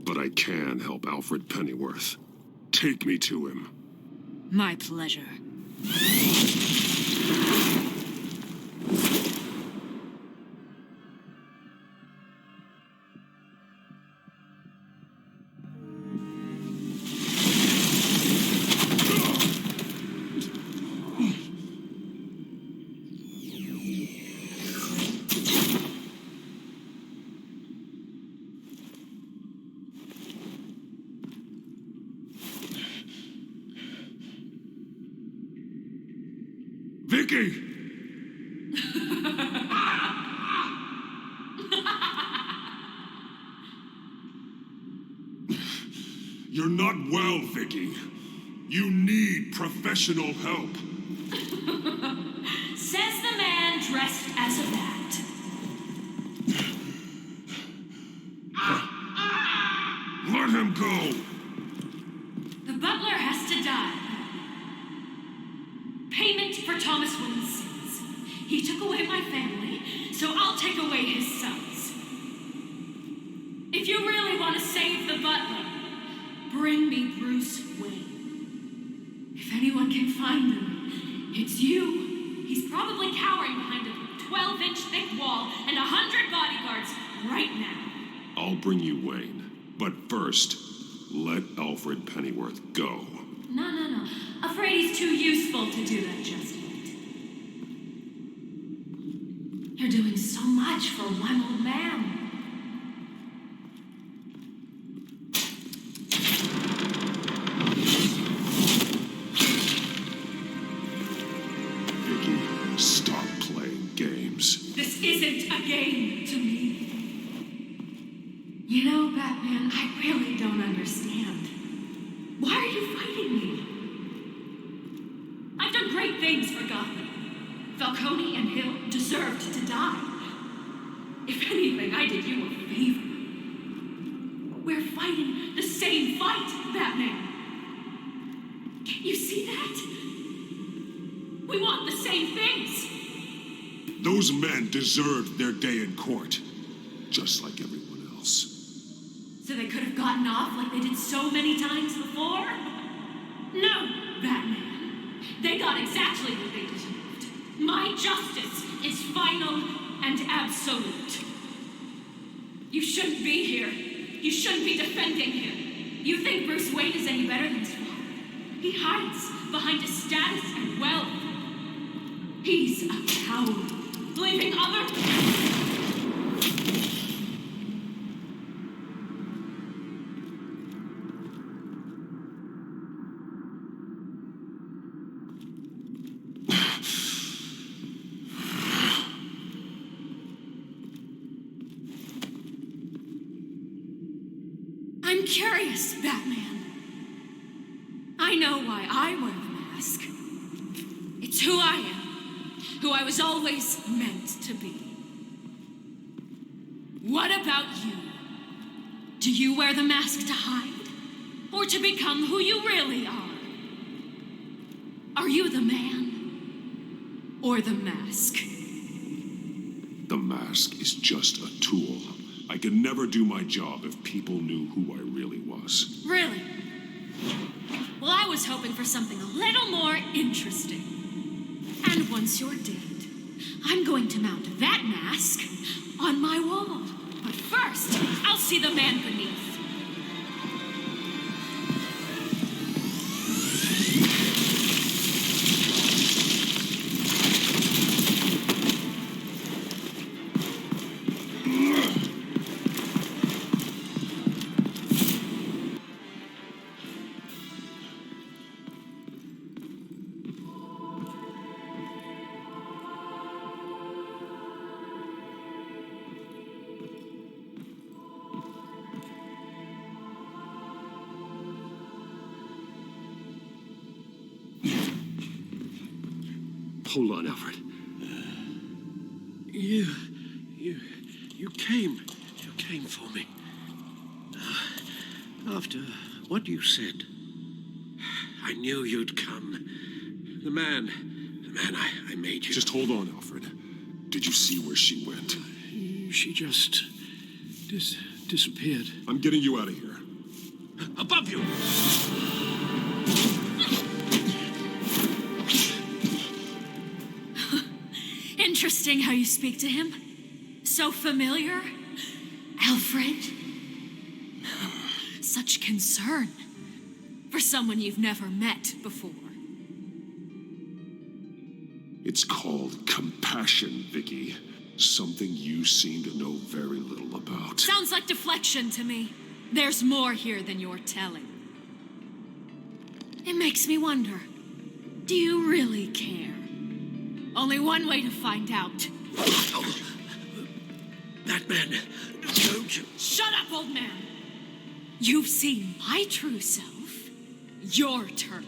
[SPEAKER 16] But I can help Alfred Pennyworth. Take me to him.
[SPEAKER 19] My pleasure.
[SPEAKER 14] Vicky! You're not well, Vicky. You need professional help.
[SPEAKER 19] Says the man dressed as a bat.
[SPEAKER 14] Let him go!
[SPEAKER 19] The butler has to die. Payment for Thomas Wayne's sins. He took away my family, so I'll take away his sons. If you really want to save the butler, bring me Bruce Wayne. If anyone can find him, it's you. He's probably cowering behind a 12-inch thick wall and 100 bodyguards right now.
[SPEAKER 16] I'll bring you Wayne. But first, let Alfred Pennyworth go.
[SPEAKER 19] No. Afraid he's too useful to do that just yet. You're doing so much for one old man.
[SPEAKER 16] Vicky, stop playing games.
[SPEAKER 19] This isn't a game to me. You know, Batman, I really don't understand. Why are you fighting me? I've done great things for Gotham. Falcone and Hill deserved to die. If anything, I did you a favor. We're fighting the same fight, Batman. Can't you see that? We want the same things.
[SPEAKER 16] Those men deserved their day in court, just like everyone else.
[SPEAKER 19] So they could have gotten off like they did so many times before? No, Batman. They got exactly what they deserved. My justice is final and absolute. You shouldn't be here. You shouldn't be defending him. You think Bruce Wayne is any better than his father? He hides behind his status and wealth. He's a coward, leaving other... I'm curious, Batman. I know why I wear the mask. It's who I am, who I was always meant to be. What about you? Do you wear the mask to hide, or to become who you really are? Are you the man, or the mask?
[SPEAKER 16] The mask is just a tool. I could never do my job if people knew who I really was.
[SPEAKER 19] Really? Well, I was hoping for something a little more interesting. And once you're dead, I'm going to mount that mask on my wall. But first, I'll see the man beneath.
[SPEAKER 6] Hold on, Alfred. You came for me. After what you said, I knew you'd come. The man I made you.
[SPEAKER 16] Just hold on, Alfred. Did you see where she went?
[SPEAKER 6] She just disappeared.
[SPEAKER 16] I'm getting you out of here.
[SPEAKER 6] Above you!
[SPEAKER 19] Interesting how you speak to him. So familiar. Alfred. Such concern for someone you've never met before.
[SPEAKER 16] It's called compassion, Vicky. Something you seem to know very little about.
[SPEAKER 19] Sounds like deflection to me. There's more here than you're telling. It makes me wonder, do you really care? Only one way to find out.
[SPEAKER 6] Batman, don't...
[SPEAKER 19] Shut up, old man! You've seen my true self. Your turn.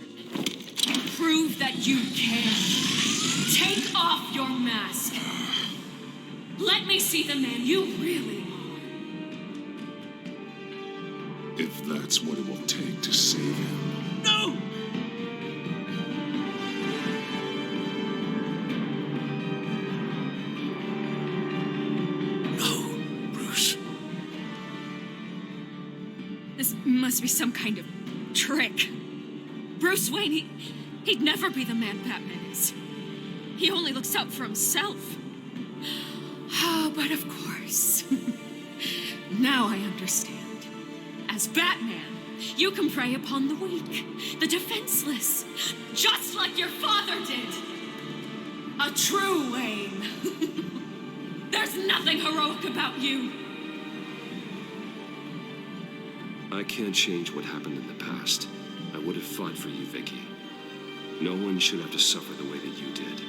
[SPEAKER 19] Prove that you care. Take off your mask. Let me see the man you really are.
[SPEAKER 16] If that's what it will take to save him.
[SPEAKER 10] No!
[SPEAKER 19] This must be some kind of trick. Bruce Wayne, he'd never be the man Batman is. He only looks out for himself. Oh, but of course. Now I understand. As Batman, you can prey upon the weak, the defenseless, just like your father did. A true Wayne. There's nothing heroic about you.
[SPEAKER 4] I can't change what happened in the past. I would have fought for you, Vicky. No one should have to suffer the way that you did.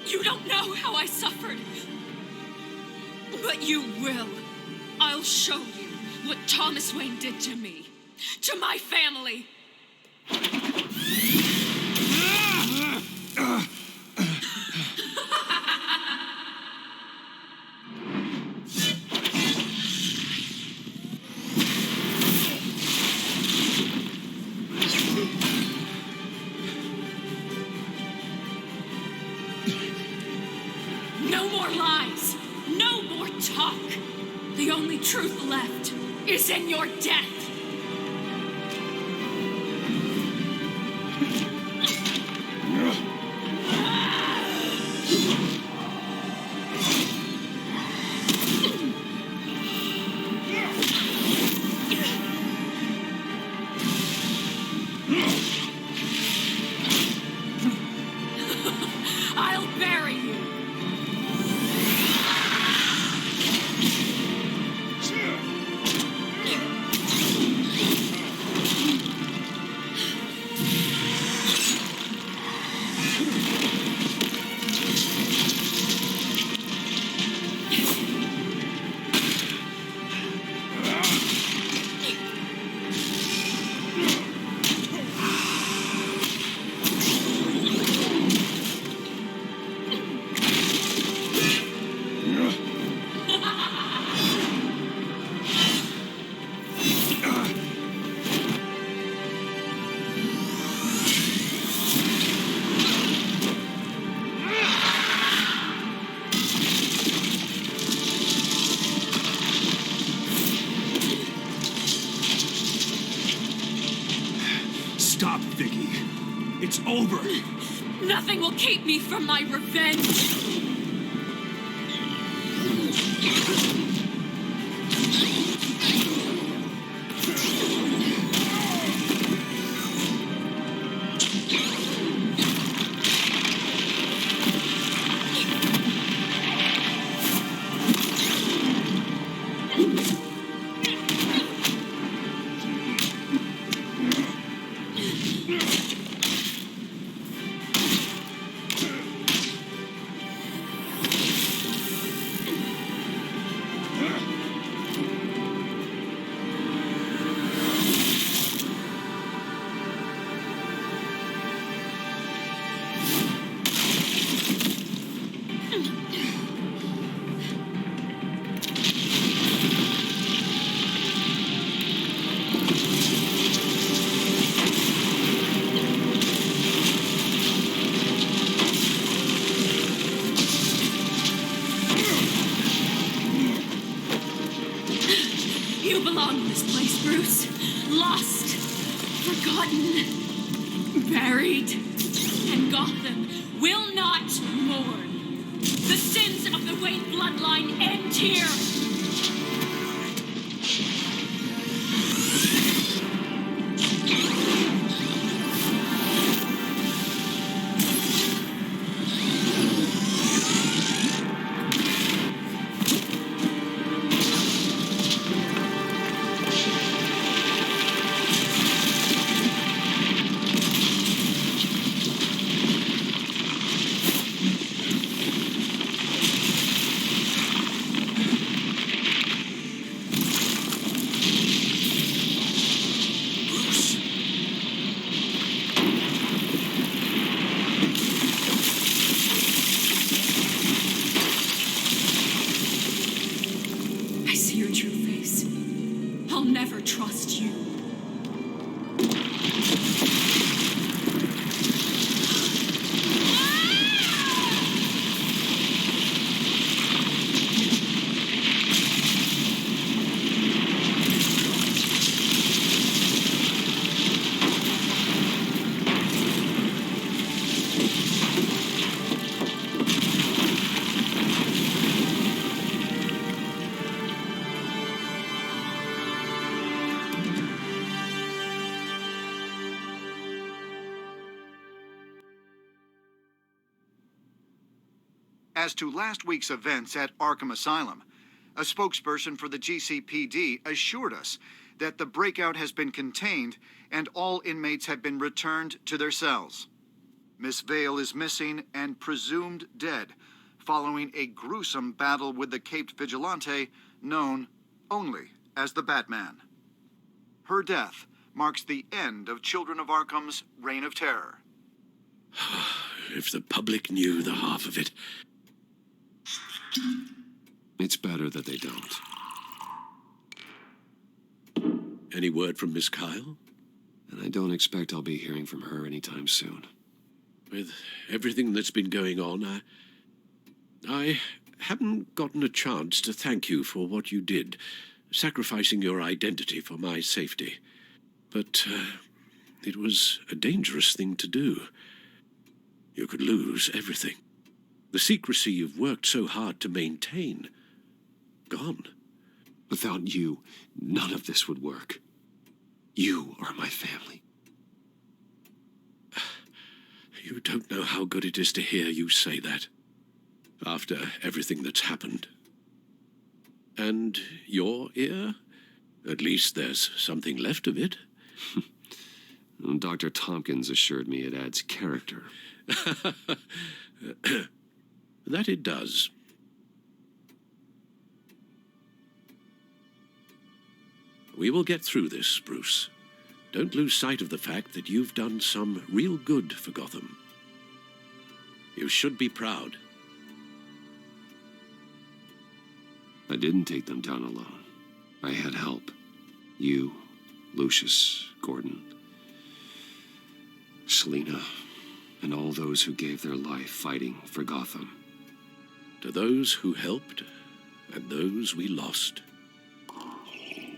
[SPEAKER 19] You don't know how I suffered. But you will. I'll show you what Thomas Wayne did to me. To my family. No more lies. No more talk. The only truth left is in your death. I'll bury you.
[SPEAKER 2] Stop, Vicky. It's over.
[SPEAKER 19] Nothing will keep me from my revenge. You belong in this place, Bruce. Lost, forgotten, buried, and Gotham will not mourn. The sins of the Wayne bloodline end here. I see your true face. I'll never trust you.
[SPEAKER 8] As to last week's events at Arkham Asylum, a spokesperson for the GCPD assured us that the breakout has been contained and all inmates have been returned to their cells. Miss Vale is missing and presumed dead, following a gruesome battle with the caped vigilante known only as the Batman. Her death marks the end of Children of Arkham's reign of terror.
[SPEAKER 6] If the public knew the half of it.
[SPEAKER 16] It's better that they don't.
[SPEAKER 6] Any word from Miss Kyle?
[SPEAKER 16] And I don't expect I'll be hearing from her anytime soon.
[SPEAKER 6] With everything that's been going on, I haven't gotten a chance to thank you for what you did, sacrificing your identity for my safety. But it was a dangerous thing to do. You could lose everything. The secrecy you've worked so hard to maintain. Gone.
[SPEAKER 16] Without you, none of this would work. You are my family.
[SPEAKER 6] You don't know how good it is to hear you say that. After everything that's happened. And your ear? At least there's something left of it.
[SPEAKER 16] Dr. Tompkins assured me it adds character.
[SPEAKER 6] That it does. We will get through this, Bruce. Don't lose sight of the fact that you've done some real good for Gotham. You should be proud.
[SPEAKER 16] I didn't take them down alone. I had help. You, Lucius, Gordon, Selina, and all those who gave their life fighting for Gotham.
[SPEAKER 6] To those who helped, and those we lost.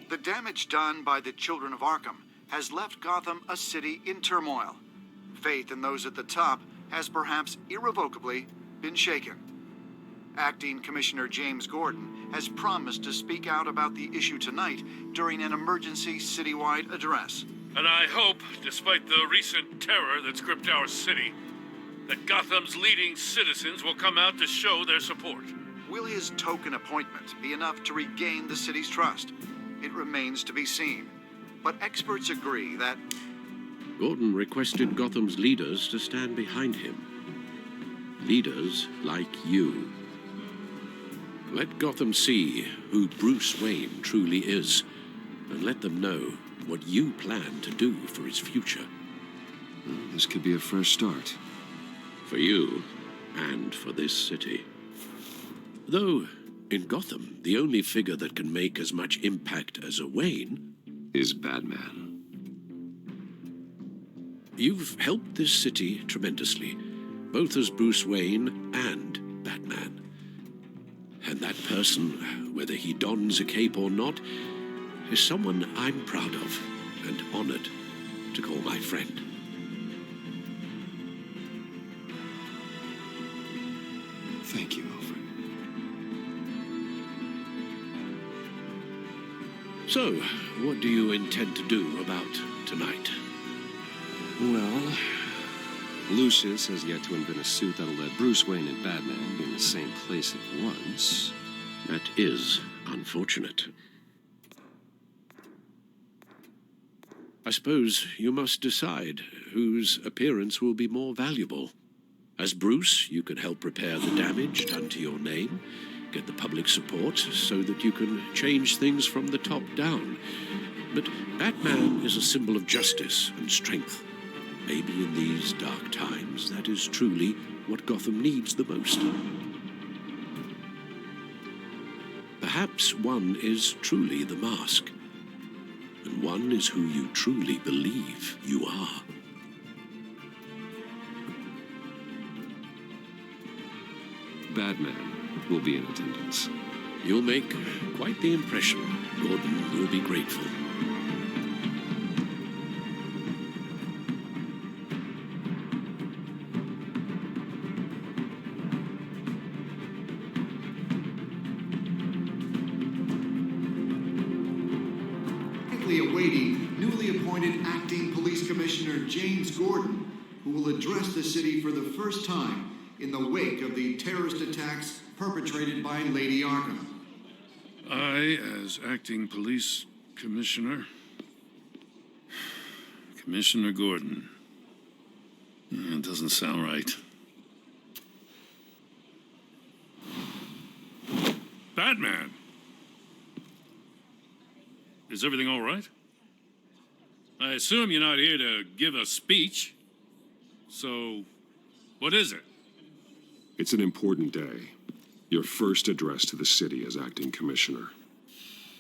[SPEAKER 8] The damage done by the Children of Arkham has left Gotham a city in turmoil. Faith in those at the top has perhaps irrevocably been shaken. Acting Commissioner James Gordon has promised to speak out about the issue tonight during an emergency citywide address.
[SPEAKER 5] And I hope, despite the recent terror that's gripped our city, that Gotham's leading citizens will come out to show their support.
[SPEAKER 8] Will his token appointment be enough to regain the city's trust? It remains to be seen. But experts agree that
[SPEAKER 6] Gordon requested Gotham's leaders to stand behind him. Leaders like you. Let Gotham see who Bruce Wayne truly is, and let them know what you plan to do for his future.
[SPEAKER 16] Well, this could be a fresh start.
[SPEAKER 6] For you, and for this city. Though, in Gotham, the only figure that can make as much impact as a Wayne
[SPEAKER 16] is Batman.
[SPEAKER 6] You've helped this city tremendously, both as Bruce Wayne and Batman. And that person, whether he dons a cape or not, is someone I'm proud of and honored to call my friend. So, what do you intend to do about tonight?
[SPEAKER 4] Well, Lucius has yet to invent a suit that'll let Bruce Wayne and Batman be in the same place at once.
[SPEAKER 6] That is unfortunate. I suppose you must decide whose appearance will be more valuable. As Bruce, you can help repair the damage done to your name, get the public support so that you can change things from the top down. But Batman is a symbol of justice and strength. Maybe in these dark times, that is truly what Gotham needs the most. Perhaps one is truly the mask, and one is who you truly believe you are.
[SPEAKER 4] Batman will be in attendance.
[SPEAKER 6] You'll make quite the impression. Gordon will be grateful.
[SPEAKER 8] Awaiting newly appointed acting police commissioner James Gordon, who will address the city for the first time in the wake of the terrorist attacks perpetrated by Lady Arkham.
[SPEAKER 5] I, as acting police commissioner, Commissioner Gordon. It doesn't sound right. Batman! Is everything all right? I assume you're not here to give a speech. So, what is it?
[SPEAKER 16] It's an important day. Your first address to the city as acting commissioner.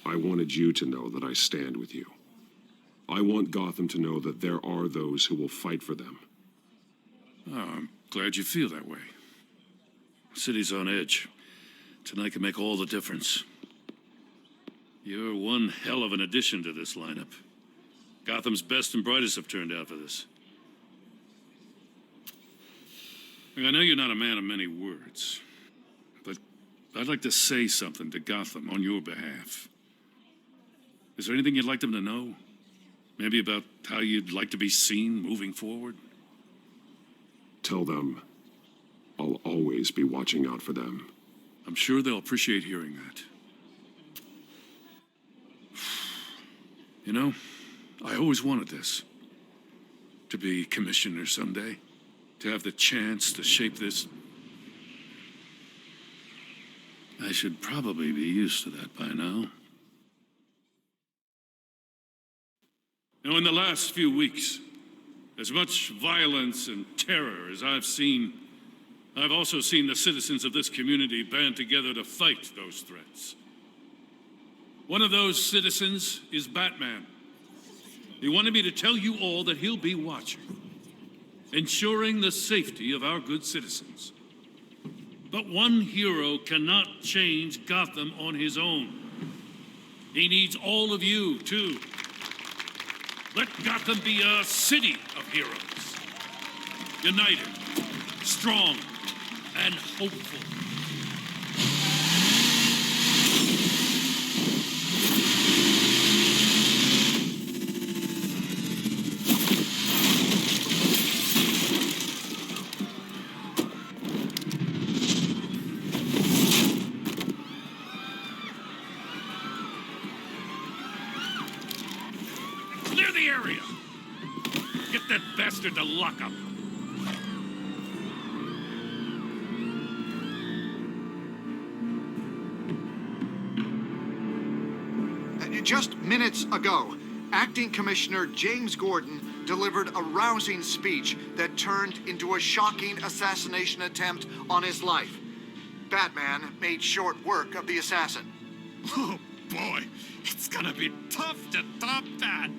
[SPEAKER 16] I wanted you to know that I stand with you. I want Gotham to know that there are those who will fight for them.
[SPEAKER 5] Oh, I'm glad you feel that way. The city's on edge. Tonight can make all the difference. You're one hell of an addition to this lineup. Gotham's best and brightest have turned out for this. Look, I know you're not a man of many words, but I'd like to say something to Gotham on your behalf. Is there anything you'd like them to know? Maybe about how you'd like to be seen moving forward?
[SPEAKER 16] Tell them I'll always be watching out for them.
[SPEAKER 5] I'm sure they'll appreciate hearing that. You know, I always wanted this. To be commissioner someday. To have the chance to shape this. I should probably be used to that by now. Now, in the last few weeks, as much violence and terror as I've seen, I've also seen the citizens of this community band together to fight those threats. One of those citizens is Batman. He wanted me to tell you all that he'll be watching, ensuring the safety of our good citizens. But one hero cannot change Gotham on his own. He needs all of you, too. Let Gotham be a city of heroes. United, strong, and hopeful. Clear the area! Get that bastard to lock up!
[SPEAKER 8] Just minutes ago, Acting Commissioner James Gordon delivered a rousing speech that turned into a shocking assassination attempt on his life. Batman made short work of the assassin.
[SPEAKER 7] Oh, boy. It's gonna be tough to top that.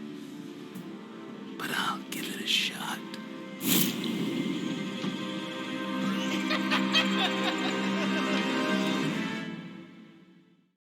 [SPEAKER 1] But I'll give it a shot.